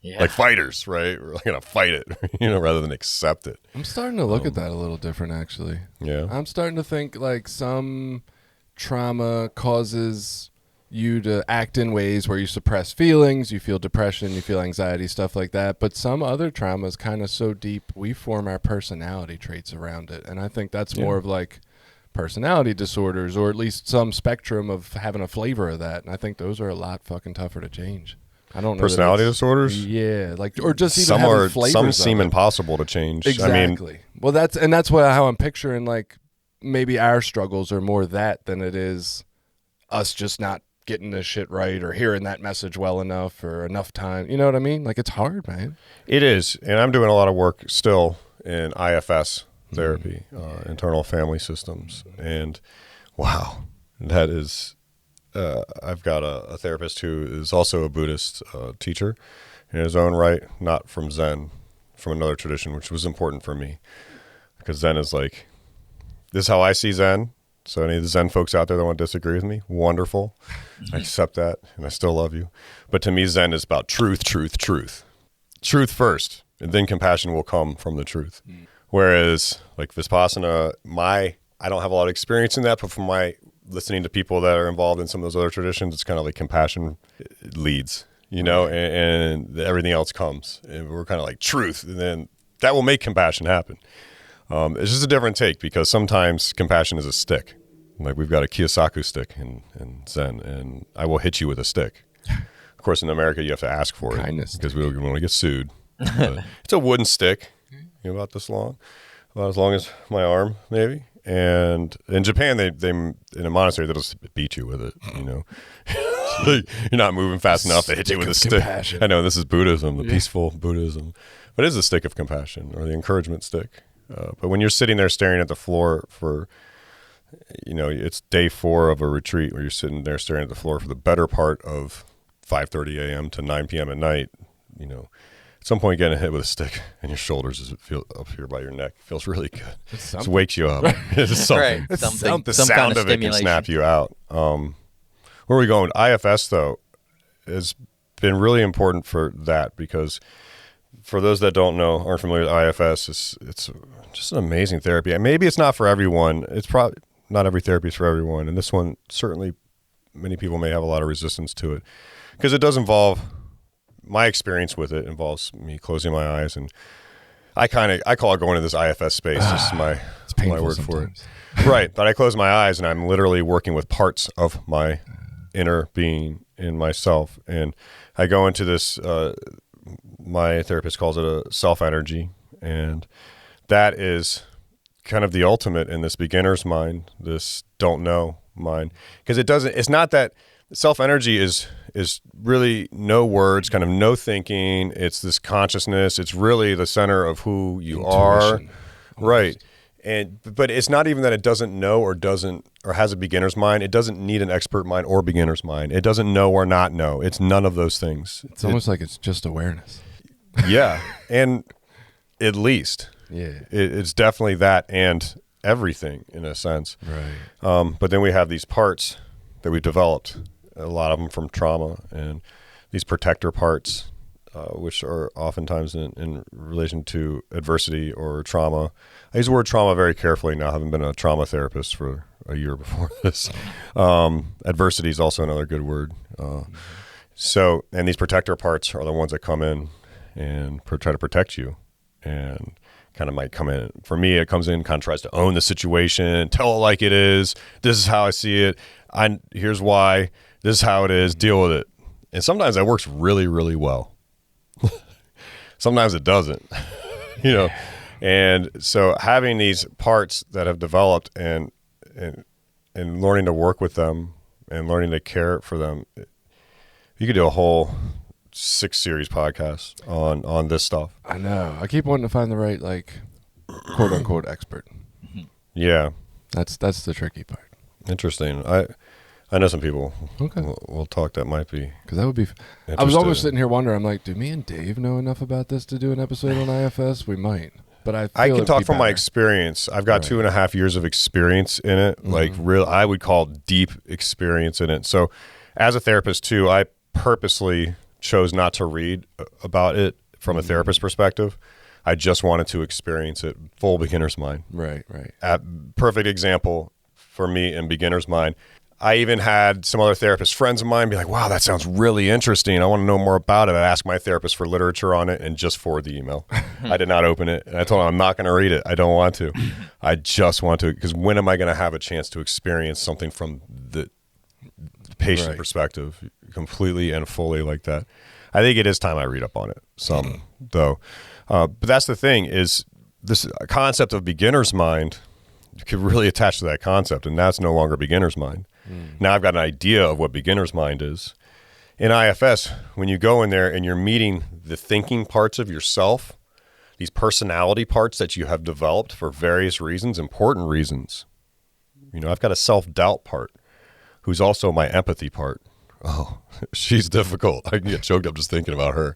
Yeah. Like fighters, right? We're going to fight it, rather than accept it. I'm starting to look at that a little different, actually. Yeah. I'm starting to think like some trauma causes you to act in ways where you suppress feelings, you feel depression, you feel anxiety, stuff like that. But some other trauma is kind of so deep, we form our personality traits around it. And I think that's more of like personality disorders, or at least some spectrum of having a flavor of that. And I think those are a lot fucking tougher to change. I don't know. Personality disorders? Yeah, like, or just even having flavors. Some seem impossible to change. Exactly. Well, that's how I'm picturing, like, maybe our struggles are more that than it is us just not getting this shit right or hearing that message well enough or enough time. You know what I mean? Like, it's hard, man. It is. And I'm doing a lot of work still in IFS therapy, internal family systems. And wow, that is... I've got a therapist who is also a Buddhist teacher in his own right, not from Zen, from another tradition, which was important for me because Zen is like, this is how I see Zen. So any of the Zen folks out there that want to disagree with me, wonderful. I accept that and I still love you. But to me, Zen is about truth. Truth first, and then compassion will come from the truth. Whereas like Vipassana, I don't have a lot of experience in that, but from my listening to people that are involved in some of those other traditions, it's kind of like compassion leads, and everything else comes. And we're kind of like truth, and then that will make compassion happen. It's just a different take because sometimes compassion is a stick. Like we've got a Kiyosaku stick in Zen, and I will hit you with a stick. Of course, in America, you have to ask for kindness, it because we want to get sued. It's a wooden stick, about this long, about as long as my arm, maybe. And in Japan, they in a monastery they'll just beat you with it. Like, you're not moving fast enough. They hit you with a stick. Compassion. I know this is Buddhism, the peaceful Buddhism, but it is a stick of compassion or the encouragement stick. But when you're sitting there staring at the floor for, it's day 4 of a retreat where you're sitting there staring at the floor for the better part of 5:30 a.m. to 9 p.m. at night, at some point getting hit with a stick in your shoulders as it feels up here by your neck feels really good. It wakes you up. It's something. Right. Something. The Some sound kind of of it can stimulation. snap you out. Where are we going? IFS, though, has been really important for that because for those that don't know, aren't familiar with IFS, it's just an amazing therapy. And maybe it's not for everyone. It's probably not every therapy is for everyone. And this one, certainly many people may have a lot of resistance to it because it does involve, my experience with it involves me closing my eyes. And I call it going to this IFS space. Just my word for it. Right. But I close my eyes and I'm literally working with parts of my inner being in myself. And I go into this, my therapist calls it a self-energy. And that is kind of the ultimate in this beginner's mind, this don't know mind. Because it's not that self-energy is really no words, kind of no thinking. It's this consciousness. It's really the center of who you are. Right. But it's not even that it doesn't know or has a beginner's mind. It doesn't need an expert mind or beginner's mind. It doesn't know or not know. It's none of those things. It's almost like it's just awareness. Yeah. And at least. Yeah. It's definitely that and everything in a sense. Right. But then we have these parts that we developed, a lot of them from trauma, and these protector parts, which are oftentimes in relation to adversity or trauma. I use the word trauma very carefully now, having been a trauma therapist for a year before this. Adversity is also another good word. And these protector parts are the ones that come in and try to protect you and kind of might come in. For me, it comes in, kind of tries to own the situation, tell it like it is. This is how I see it. Here's why. This is how it is. Deal with it. And sometimes that works really, really well. Sometimes it doesn't, And so having these parts that have developed and learning to work with them and learning to care for them, you could do a whole 6-series podcast on this stuff. I know. I keep wanting to find the right, quote unquote expert. Yeah. That's the tricky part. Interesting. I know some people. Okay. We'll talk that might be. Because that would be. I was almost sitting here wondering. I'm like, do me and Dave know enough about this to do an episode on IFS? We might, but I can talk from my experience. I've got 2.5 years of experience in it, I would call deep experience in it. So, as a therapist too, I purposely chose not to read about it from a therapist perspective. I just wanted to experience it full beginner's mind. Right. Perfect example for me in beginner's mind. I even had some other therapist friends of mine be like, wow, that sounds really interesting. I want to know more about it. I asked my therapist for literature on it and just forward the email. I did not open it. And I told him I'm not going to read it. I don't want to. I just want to, because when am I going to have a chance to experience something from the patient perspective completely and fully like that? I think it is time I read up on it some, though. But that's the thing is this concept of beginner's mind, you could really attach to that concept, and that's no longer beginner's mind. Now I've got an idea of what beginner's mind is. In IFS, when you go in there and you're meeting the thinking parts of yourself, these personality parts that you have developed for various reasons, important reasons. I've got a self-doubt part who's also my empathy part. Oh, she's difficult. I can get choked up just thinking about her,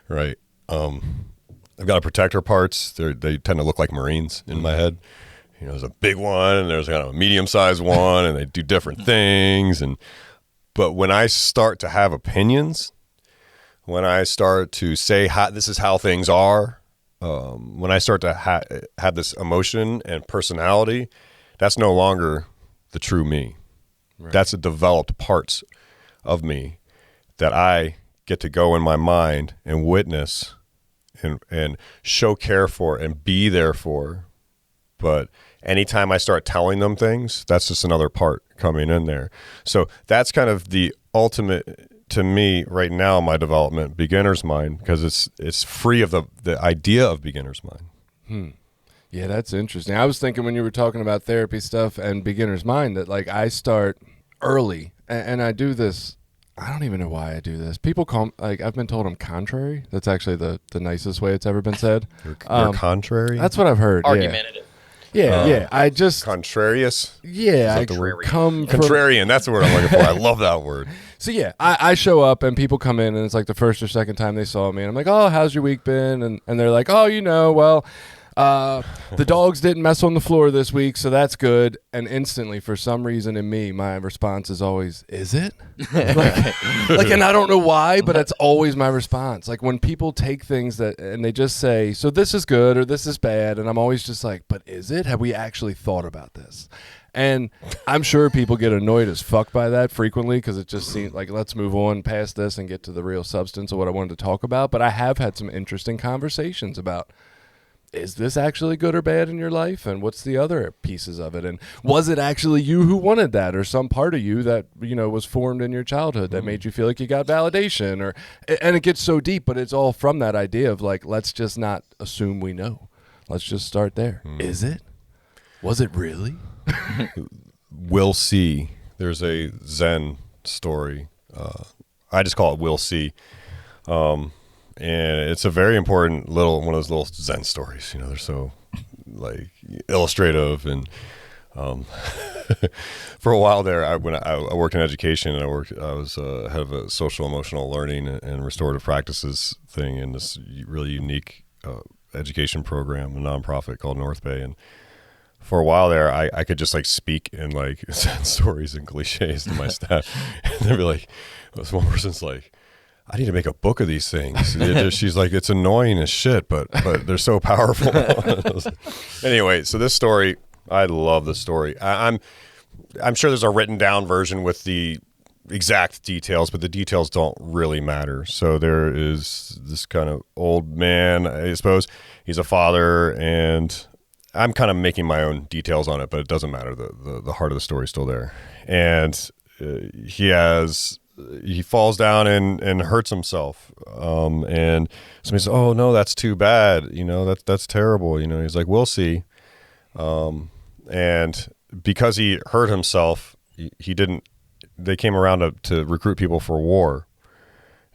right? I've got a protector parts. They tend to look like Marines in my head. There's a big one and there's kind of a medium-sized one, and they do different things. But when I start to have opinions, when I start to say this is how things are, when I start to have this emotion and personality, that's no longer the true me. Right. That's the developed parts of me that I get to go in my mind and witness and show care for and be there for. But anytime I start telling them things, that's just another part coming in there. So that's kind of the ultimate, to me right now, my development, beginner's mind, because it's free of the idea of beginner's mind. Yeah, that's interesting. I was thinking when you were talking about therapy stuff and beginner's mind that I start early, and I do this. I don't even know why I do this. People call like I've been told I'm contrary. That's actually the nicest way it's ever been said. You're contrary. That's what I've heard. Argumentative. Yeah. I just Contrarious. Yeah, I come from Contrarian. That's the word I'm looking for. I love that word. So yeah, I show up and people come in and it's like the first or second time they saw me and I'm like, oh, how's your week been? And they're like, oh, well, the dogs didn't mess on the floor this week, so that's good. And instantly, for some reason in me, my response is always, is it? like, and I don't know why, but it's always my response. Like when people take things and they just say, so this is good or this is bad, and I'm always just like, but is it? Have we actually thought about this? And I'm sure people get annoyed as fuck by that frequently because it just seems like let's move on past this and get to the real substance of what I wanted to talk about. But I have had some interesting conversations about, is this actually good or bad in your life? And what's the other pieces of it? And was it actually you who wanted that or some part of you that, was formed in your childhood that made you feel like you got validation? And it gets so deep, but it's all from that idea of like, let's just not assume we know. Let's just start there. Is it? Was it really? We'll see. There's a Zen story. I just call it We'll See. And it's a very important one of those little Zen stories. They're so like illustrative. And for a while there, when I worked in education, and I was head of a social emotional learning and restorative practices thing in this really unique education program, a nonprofit called North Bay. And for a while there, I could just like speak in like Zen stories and cliches to my staff. And they'd be like, this one person's like, I need to make a book of these things. She's like, it's annoying as shit, but they're so powerful. Anyway, so this story, I love this story. I'm sure there's a written down version with the exact details, but the details don't really matter. So there is this kind of old man, I suppose. He's a father, and I'm kind of making my own details on it, but it doesn't matter. The heart of the story is still there. And he falls down and hurts himself. And somebody says, oh no, that's too bad. That's terrible. He's like, we'll see. And because he hurt himself, they came around to recruit people for war.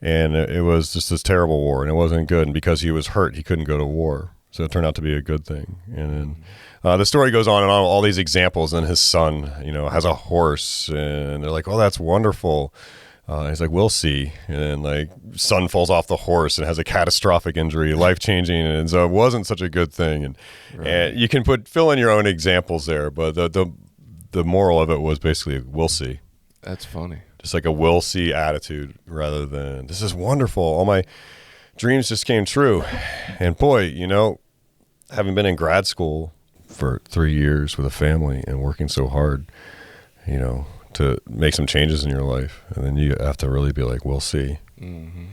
And it was just this terrible war, and it wasn't good. And because he was hurt, he couldn't go to war. So it turned out to be a good thing. And then the story goes on and on, all these examples. And his son, has a horse, and they're like, oh, that's wonderful. He's like, we'll see. And like, son falls off the horse and has a catastrophic injury, life-changing. And so it wasn't such a good thing. And you can fill in your own examples there. But the moral of it was basically, we'll see. That's funny. Just like a we'll see attitude rather than, this is wonderful. All my dreams just came true. And boy, having been in grad school for 3 years with a family and working so hard, to make some changes in your life, and then you have to really be like, we'll see. Mm-hmm.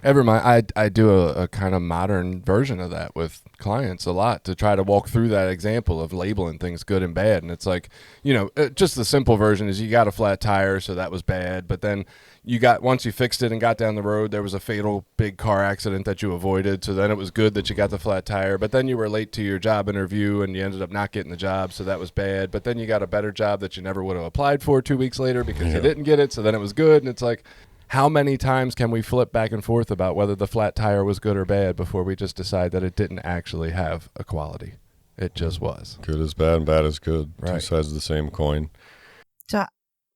Ever mind, I do a kind of modern version of that with clients a lot to try to walk through that example of labeling things good and bad. And it's like, just the simple version is you got a flat tire, so that was bad. But then once you fixed it and got down the road, there was a fatal big car accident that you avoided. So then it was good that you got the flat tire. But then you were late to your job interview and you ended up not getting the job, so that was bad. But then you got a better job that you never would have applied for 2 weeks later because you didn't get it. So then it was good. And it's like, how many times can we flip back and forth about whether the flat tire was good or bad before we just decide that it didn't actually have a quality? It just was. Good is bad and bad is good. Right. Two sides of the same coin. So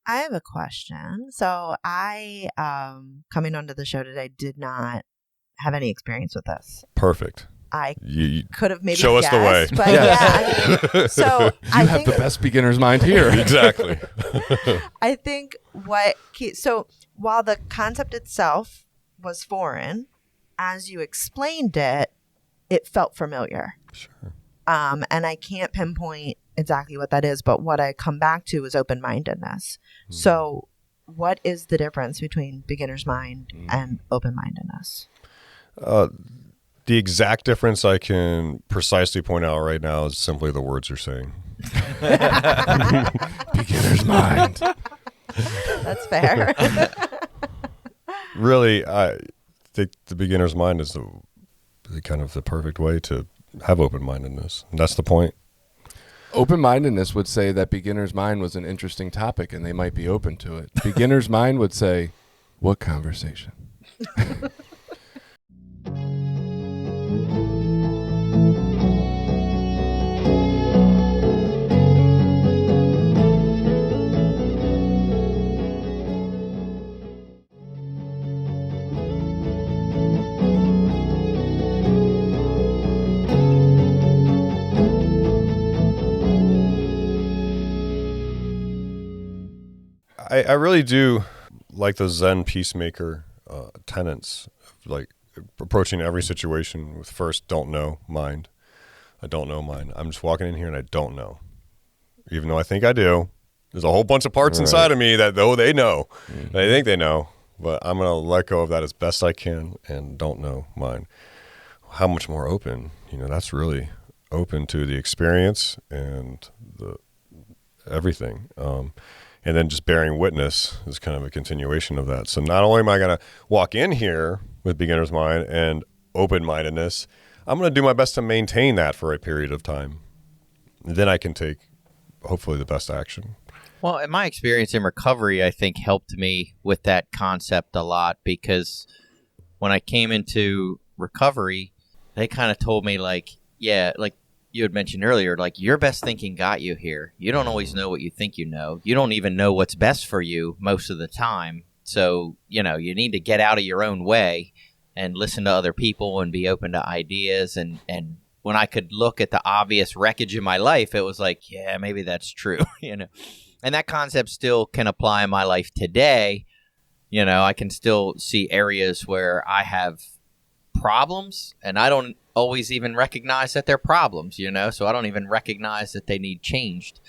I have a question. So I, coming onto the show today, did not have any experience with this. Perfect. I You could have maybe show us the way. But so You have the best beginner's mind here. Exactly. I think so while the concept itself was foreign, as you explained it, it felt familiar. Sure. And I can't pinpoint exactly what that is, but what I come back to is open-mindedness. Mm. So what is the difference between beginner's mind and open-mindedness? The exact difference I can precisely point out right now is simply the words you're saying. Beginner's mind. That's fair. Really, I think the beginner's mind is the kind of the perfect way to have open-mindedness. And that's the point. Open-mindedness would say that beginner's mind was an interesting topic and they might be open to it. Beginner's mind would say, What conversation? I really do like the Zen peacemaker tenets, like approaching every situation with first don't know mind. I don't know mind. I'm just walking in here and I don't know. Even though I think I do. There's a whole bunch of parts inside of me that though they know. They think they know. But I'm going to let go of that as best I can and don't know mind. How much more open? That's really open to the experience and the everything. And then just bearing witness is kind of a continuation of that. So not only am I going to walk in here with beginner's mind and open-mindedness, I'm going to do my best to maintain that for a period of time. Then I can take, hopefully, the best action. Well, in my experience in recovery, I think helped me with that concept a lot, because when I came into recovery, they kind of told me, like you had mentioned earlier, like, your best thinking got you here. You don't always know what you think you know. You don't even know what's best for you most of the time. So, you need to get out of your own way and listen to other people and be open to ideas. And when I could look at the obvious wreckage in my life, it was like, yeah, maybe that's true, And that concept still can apply in my life today. I can still see areas where I have problems and I don't always even recognize that they're problems, so I don't even recognize that they need changed.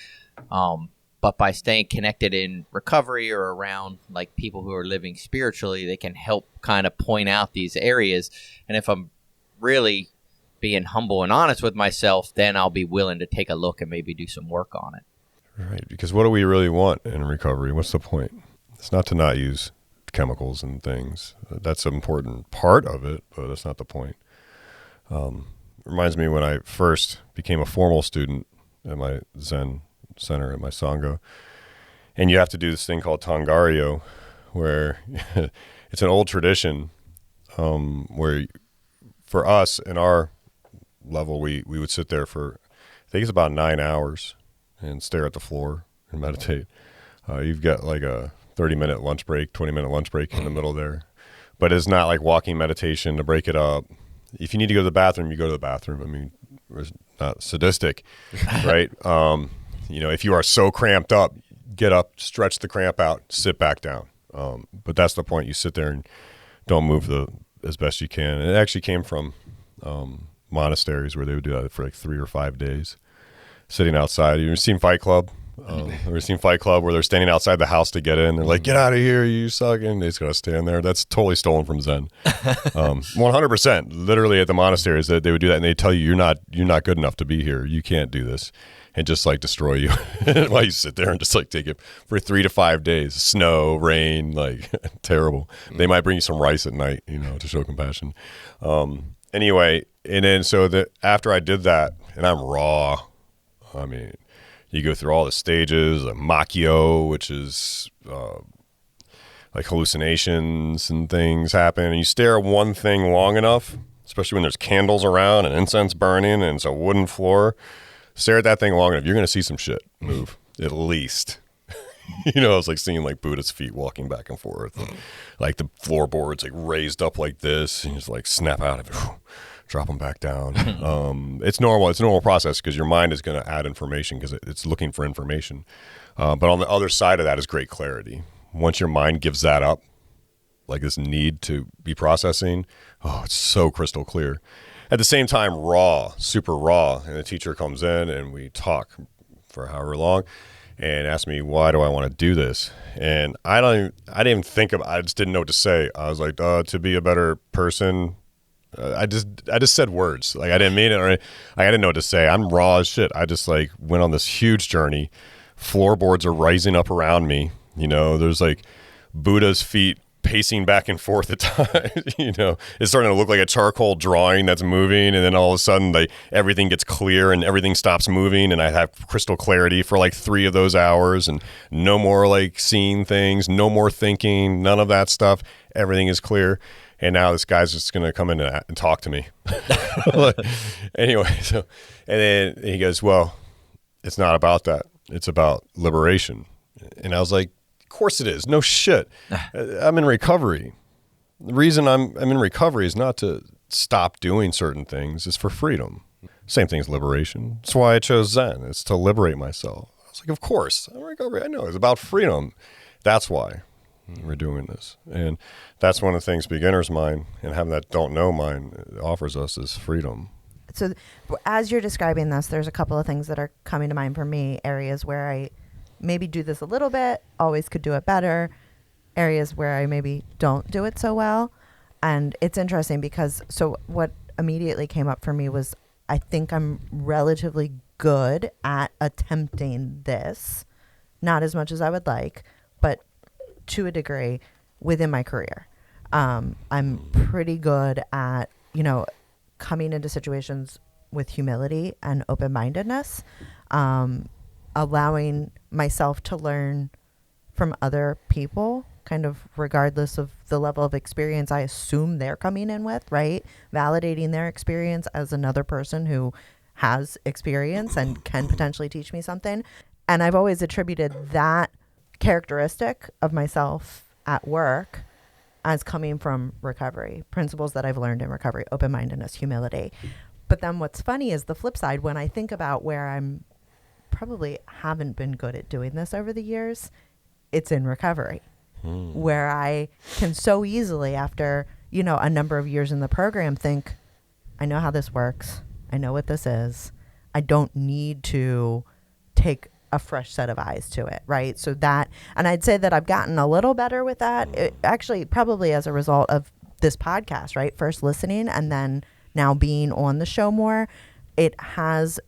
But by staying connected in recovery or around like people who are living spiritually, they can help kind of point out these areas. And if I'm really being humble and honest with myself, then I'll be willing to take a look and maybe do some work on it. Right, because what do we really want in recovery? What's the point? It's not to not use chemicals and things. That's an important part of it, but that's not the point. Reminds me when I first became a formal student at my Zen center at my Sangha, and you have to do this thing called Tangaryo, where it's an old tradition where for us in our level, we would sit there for, I think it's about 9 hours and stare at the floor and meditate. You've got like a 30-minute lunch break, 20-minute lunch break in the middle there. But it's not like walking meditation to break it up. If you need to go to the bathroom, you go to the bathroom. I mean, it's not sadistic, right? If you are so cramped up, get up, stretch the cramp out, sit back down. But that's the point. You sit there and don't move as best you can. And it actually came from monasteries where they would do that for like 3 or 5 days, sitting outside. You've seen Fight Club? We've seen Fight Club where they're standing outside the house to get in. They're like, get out of here, you suck. And they just got to stand there. That's totally stolen from Zen. 100%. Literally at the monasteries, they would do that. And they tell you, you're not good enough to be here. You can't do this. And just like destroy you while you sit there and just like take it for 3 to 5 days. Snow, rain, like terrible. They might bring you some rice at night, to show compassion. Anyway, and then after I did that, and I'm raw, I mean, you go through all the stages, like Makyo, which is like hallucinations and things happen. And you stare at one thing long enough, especially when there's candles around and incense burning and it's a wooden floor. Stare at that thing long enough, you're going to see some shit move, at least. It's like seeing like Buddhist feet walking back and forth. And, like the floorboards like raised up like this, and you just like snap out of it. Drop them back down. It's normal. It's a normal process because your mind is going to add information because it's looking for information. But on the other side of that is great clarity. Once your mind gives that up, like this need to be processing, it's so crystal clear. At the same time, raw, super raw. And the teacher comes in and we talk for however long and asks me, why do I want to do this? And I didn't even think of, I just didn't know what to say. I was like, to be a better person. I just said words. Like I didn't mean it, or I didn't know what to say. I'm raw as shit. I just like went on this huge journey. Floorboards are rising up around me. There's like Buddha's feet pacing back and forth at times. It's starting to look like a charcoal drawing that's moving, and then all of a sudden everything gets clear and everything stops moving, and I have crystal clarity for like 3 of those hours, and no more like seeing things, no more thinking, none of that stuff. Everything is clear. And now this guy's just going to come in and talk to me. Anyway, and then he goes, well, it's not about that. It's about liberation. And I was like, of course it is. No shit. I'm in recovery. The reason I'm in recovery is not to stop doing certain things. It's for freedom. Same thing as liberation. That's why I chose Zen. It's to liberate myself. I was like, of course. I'm in recovery. I know. It's about freedom. That's why we're doing this. And that's one of the things beginner's mind and having that don't know mind offers us is freedom. So as you're describing this, there's a couple of things that are coming to mind for me, areas where I maybe do this a little bit, always could do it better, areas where I maybe don't do it so well. And it's interesting because what immediately came up for me was I think I'm relatively good at attempting this, not as much as I would like, but to a degree within my career. I'm pretty good at, coming into situations with humility and open-mindedness, allowing myself to learn from other people, kind of regardless of the level of experience I assume they're coming in with, right? Validating their experience as another person who has experience and can potentially teach me something. And I've always attributed that characteristic of myself at work as coming from recovery, principles that I've learned in recovery, open-mindedness, humility. But then what's funny is the flip side. When I think about where I'm probably haven't been good at doing this over the years, it's in recovery, where I can so easily, after, a number of years in the program, think, I know how this works. I know what this is. I don't need to take a fresh set of eyes to it, right? So that, and I'd say that I've gotten a little better with that, actually probably as a result of this podcast, right? First listening and then now being on the show more, it has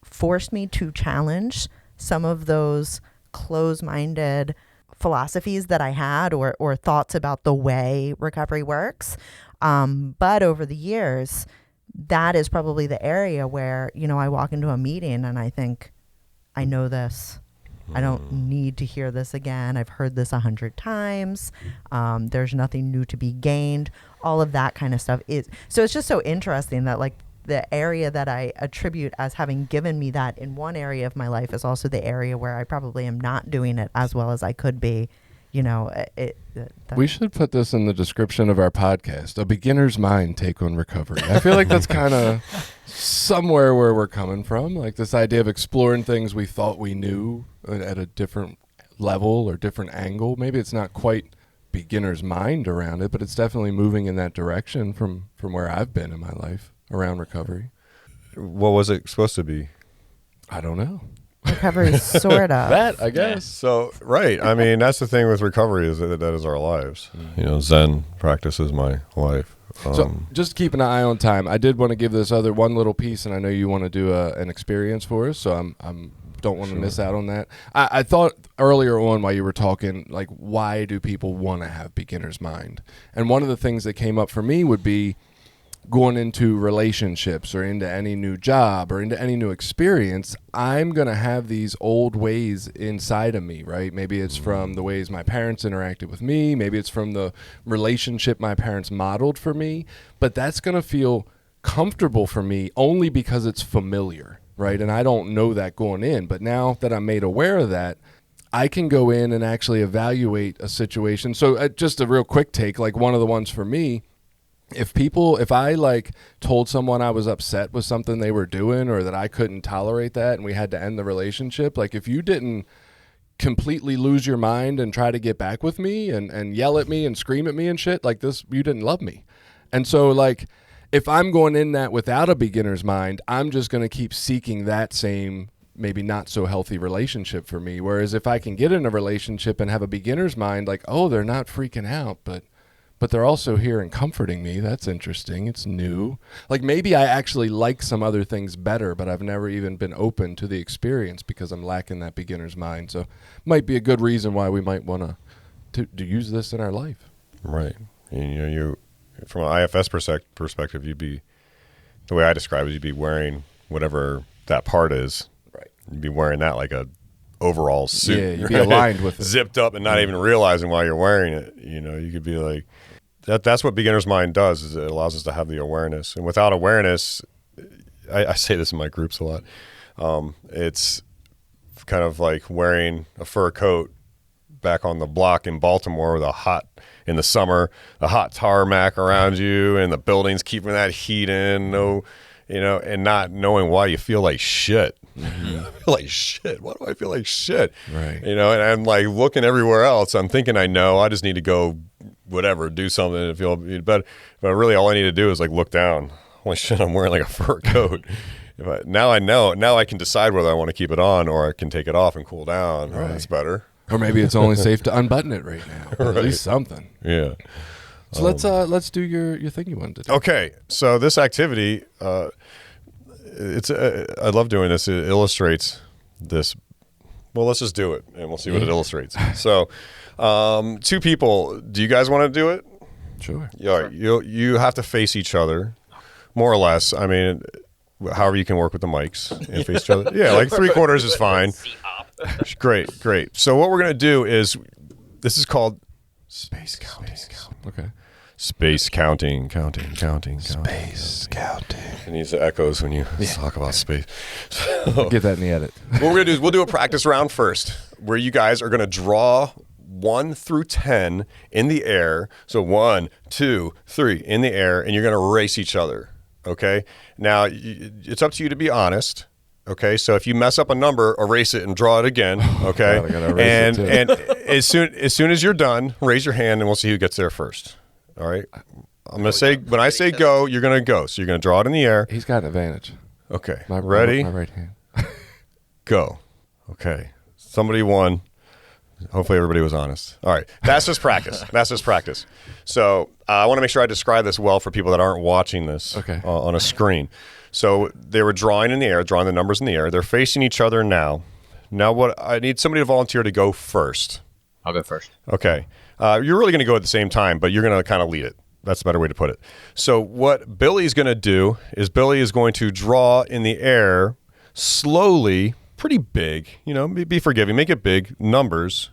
forced me to challenge some of those closed-minded philosophies that I had or thoughts about the way recovery works. But over the years, that is probably the area where, I walk into a meeting and I think, I know this. I don't need to hear this again. I've heard this 100 times. There's nothing new to be gained. All of that kind of stuff is. So it's just so interesting that like the area that I attribute as having given me that in one area of my life is also the area where I probably am not doing it as well as I could be. We should put this in the description of our podcast, a beginner's mind take on recovery. I feel like that's kind of somewhere where we're coming from, like this idea of exploring things we thought we knew at a different level or different angle. Maybe it's not quite beginner's mind around it, but it's definitely moving in that direction from where I've been in my life around recovery. What was it supposed to be? I don't know. Recovery, sort of. That, I guess. So, right. I mean, that's the thing with recovery is that is our lives. Zen practice is my life. So just keep an eye on time. I did want to give this other one little piece, and I know you want to do an experience for us, so I'm don't want to miss out on that. I thought earlier on while you were talking, like, why do people want to have beginner's mind? And one of the things that came up for me would be going into relationships or into any new job or into any new experience, I'm going to have these old ways inside of me, right? Maybe it's from the ways my parents interacted with me. Maybe it's from the relationship my parents modeled for me. But that's going to feel comfortable for me only because it's familiar, right? And I don't know that going in. But now that I'm made aware of that, I can go in and actually evaluate a situation. So just a real quick take, like one of the ones for me, if I like told someone I was upset with something they were doing or that I couldn't tolerate that and we had to end the relationship, like if you didn't completely lose your mind and try to get back with me and yell at me and scream at me and shit like this, you didn't love me. And so like if I'm going in that without a beginner's mind, I'm just going to keep seeking that same maybe not so healthy relationship for me. Whereas if I can get in a relationship and have a beginner's mind, like, oh, they're not freaking out, but they're also here and comforting me. That's interesting. It's new. Like maybe I actually like some other things better, but I've never even been open to the experience because I'm lacking that beginner's mind. So might be a good reason why we might want to use this in our life. Right. And, you from an IFS perspective, you'd be, the way I describe it, you'd be wearing whatever that part is. Right. You'd be wearing that like a overall suit. Yeah, you'd be aligned with it. Zipped up and not even realizing why you're wearing it. You could be like, that's what beginner's mind does, is it allows us to have the awareness. And without awareness, I say this in my groups a lot, it's kind of like wearing a fur coat back on the block in Baltimore in the summer, the hot tarmac around you and the buildings keeping that heat in, and not knowing why you feel like shit. I feel like shit. Why do I feel like shit? Right. And I'm like looking everywhere else. I'm thinking I know. I just need to go, whatever, do something to feel better. But really, all I need to do is like look down. Holy shit! I'm wearing like a fur coat. Now I know. Now I can decide whether I want to keep it on or I can take it off and cool down. Right. Oh, that's better. Or maybe it's only safe to unbutton it right now. Right. At least something. Yeah. So let's do your thing you wanted to do. Okay. So this activity, I love doing this. It illustrates this. Well, let's just do it and we'll see what it illustrates. So, two people. Do you guys want to do it? Sure. Yeah. You have to face each other, more or less. I mean, however you can work with the mics and face each other. Yeah, like 3/4 is fine. Great. So what we're gonna do is, this is called space counting. Okay. Space counting. Space counting. It needs the echoes when you talk about space. Get that in the edit. What we're gonna do is we'll do a practice round first, where you guys are gonna draw 1 through 10 in the air. So 1, 2, 3 in the air, and you're gonna race each other. Okay. Now it's up to you to be honest. Okay, so if you mess up a number, erase it and draw it again. Okay, God, I gotta erase it too. and as soon as you're done, raise your hand and we'll see who gets there first. All right, I'm gonna say, when I say go, you're gonna go. So you're gonna draw it in the air. He's got an advantage. Okay, Ready? ready? My right hand. Go. Okay, somebody won. Hopefully everybody was honest. All right, that's just practice. So I want to make sure I describe this well for people that aren't watching this on a screen. So they were drawing in the air, drawing the numbers in the air. They're facing each other now. Now I need somebody to volunteer to go first. I'll go first. Okay. You're really going to go at the same time, but you're going to kind of lead it. That's a better way to put it. So what Billy's going to do is Billy is going to draw in the air slowly, pretty big, be forgiving, make it big, numbers,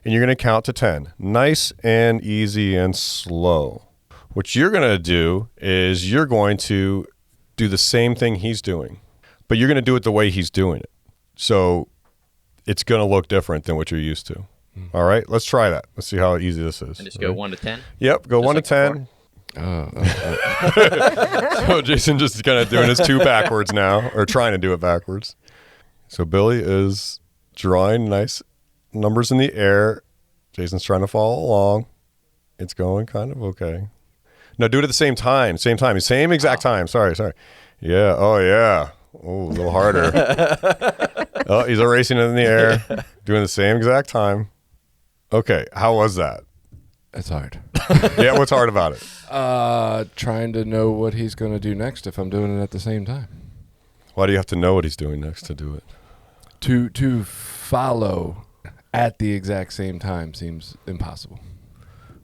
and you're going to count to 10. Nice and easy and slow. What you're going to do is you're going to do the same thing he's doing, but you're going to do it the way he's doing it. So it's going to look different than what you're used to. All right, let's try that. Let's see how easy this is. And just go 1 to 10? Yep, go 1 to 10. So Jason just kind of doing his 2 backwards now, or trying to do it backwards. So Billy is drawing nice numbers in the air. Jason's trying to follow along. It's going kind of okay. No, do it at the same time. Same exact time. Sorry. Yeah. Oh, yeah. Oh, a little harder. Oh, he's erasing it in the air. Doing the same exact time. Okay. How was that? It's hard. Yeah. What's hard about it? Trying to know what he's going to do next if I'm doing it at the same time. Why do you have to know what he's doing next to do it? To follow at the exact same time seems impossible.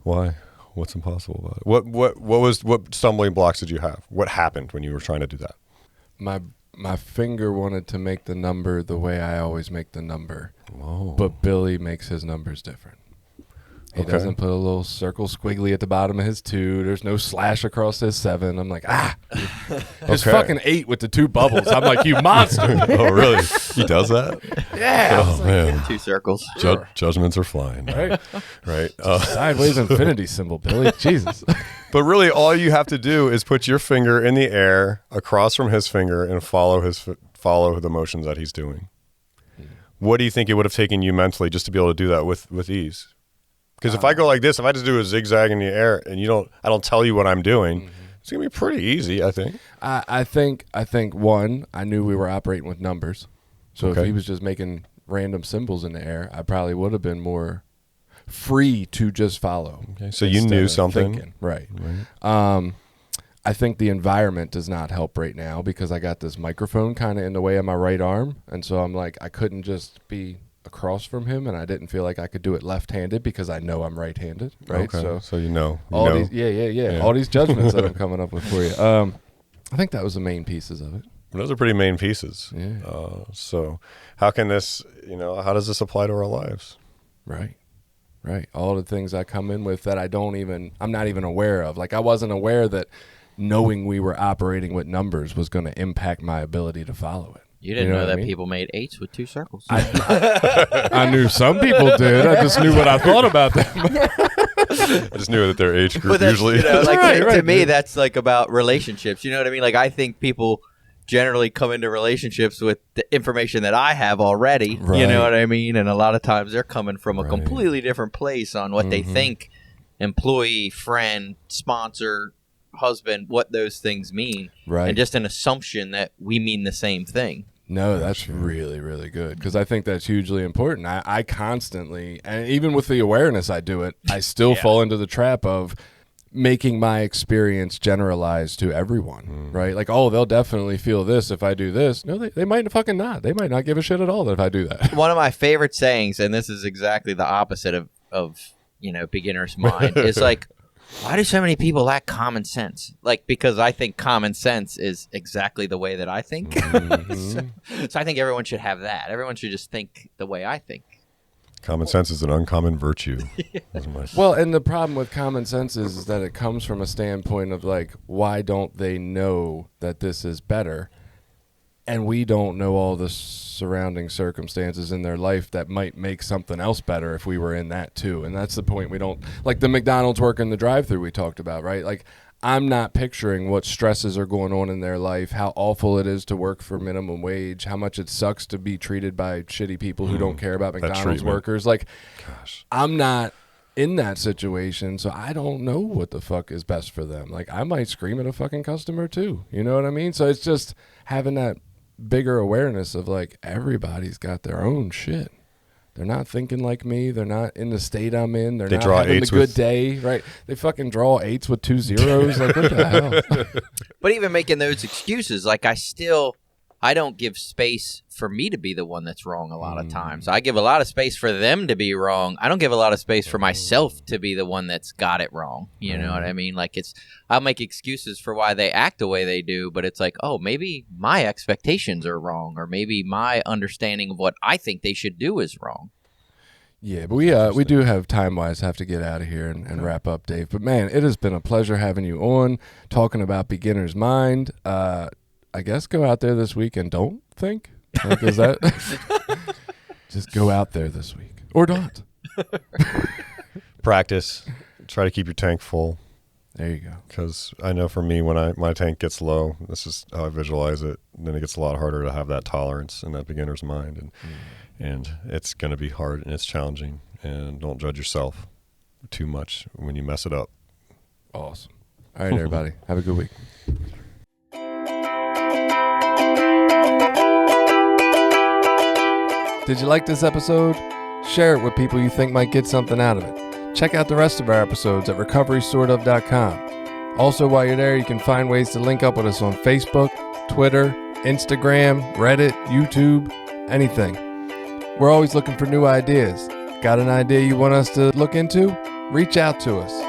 Why? What's impossible about it? What stumbling blocks did you have? What happened when you were trying to do that? My finger wanted to make the number the way I always make the number. Whoa. But Billy makes his numbers different. He doesn't put a little circle squiggly at the bottom of his 2. There's no slash across his 7. I'm like, there's fucking 8 with the 2 bubbles. I'm like, you monster. Oh, really? He does that? Yeah. Oh, man. 2 circles. Judgments are flying. Right. Sideways infinity symbol, Billy. Jesus. But really, all you have to do is put your finger in the air across from his finger and follow the motions that he's doing. What do you think it would have taken you mentally just to be able to do that with ease? Because if I go like this, if I just do a zigzag in the air and I don't tell you what I'm doing, it's gonna be pretty easy, I think. I think one, I knew we were operating with numbers, so if he was just making random symbols in the air, I probably would have been more free to just follow. Okay, so you knew something, thinking. Right? I think the environment does not help right now because I got this microphone kind of in the way of my right arm, and so I'm like, I couldn't just be across from him, and I didn't feel like I could do it left-handed because I know I'm right-handed, right? Okay. So all these, yeah, all these judgments that I'm coming up with for you. I think that was the main pieces of it. Those are pretty main pieces. Yeah. So how can this, how does this apply to our lives? Right. All the things I come in with that I'm not even aware of. Like I wasn't aware that knowing we were operating with numbers was going to impact my ability to follow it. You didn't know that I mean? people made 8s with 2 circles. I knew some people did. I just knew what I thought about them. I just knew that their age group usually. To me, that's like about relationships. You know what I mean? Like I think people generally come into relationships with the information that I have already. Right. You know what I mean? And a lot of times they're coming from a completely different place on what they think employee, friend, sponsor, husband, what those things mean. Right. And just an assumption that we mean the same thing. No, that's really, really good because I think that's hugely important. I constantly, and even with the awareness I do it, I still fall into the trap of making my experience generalized to everyone, right? Like, oh, they'll definitely feel this if I do this. No, they might fucking not. They might not give a shit at all if I do that. One of my favorite sayings, and this is exactly the opposite of beginner's mind, is like, why do so many people lack common sense? Like, because I think common sense is exactly the way that I think. So I think everyone should have that. Everyone should just think the way I think. Common sense is an uncommon virtue. Well, and the problem with common sense is that it comes from a standpoint of like, why don't they know that this is better? And we don't know all the surrounding circumstances in their life that might make something else better if we were in that too. And that's the point. We don't, like the McDonald's work in the drive-thru we talked about, right? Like I'm not picturing what stresses are going on in their life, how awful it is to work for minimum wage, how much it sucks to be treated by shitty people who don't care about McDonald's workers. Like, I'm not in that situation, so I don't know what the fuck is best for them. Like, I might scream at a fucking customer too. You know what I mean? So it's just having that bigger awareness of like everybody's got their own shit. They're not thinking like me. They're not in the state I'm in. They're not having a good day, right? They fucking draw 8s with 2 zeros. Like, what the hell? But even making those excuses, like I don't give space for me to be the one that's wrong a lot of times. I give a lot of space for them to be wrong. I don't give a lot of space for myself to be the one that's got it wrong. You know what I mean? Like I'll make excuses for why they act the way they do, but it's like, oh, maybe my expectations are wrong, or maybe my understanding of what I think they should do is wrong. Yeah, but we do have time-wise have to get out of here and wrap up, Dave. But man, it has been a pleasure having you on, talking about beginner's mind. I guess go out there this week and don't think. Like, is that just go out there this week or don't? Practice. Try to keep your tank full. There you go. Because I know for me, when my tank gets low, this is how I visualize it. Then it gets a lot harder to have that tolerance and that beginner's mind, and it's going to be hard and it's challenging. And don't judge yourself too much when you mess it up. Awesome. All right, everybody, have a good week. Did you like this episode? Share it with people you think might get something out of it. Check out the rest of our episodes at recoverysortof.com. Also, while you're there, you can find ways to link up with us on Facebook, Twitter, Instagram, Reddit, YouTube, anything. We're always looking for new ideas. Got an idea you want us to look into? Reach out to us.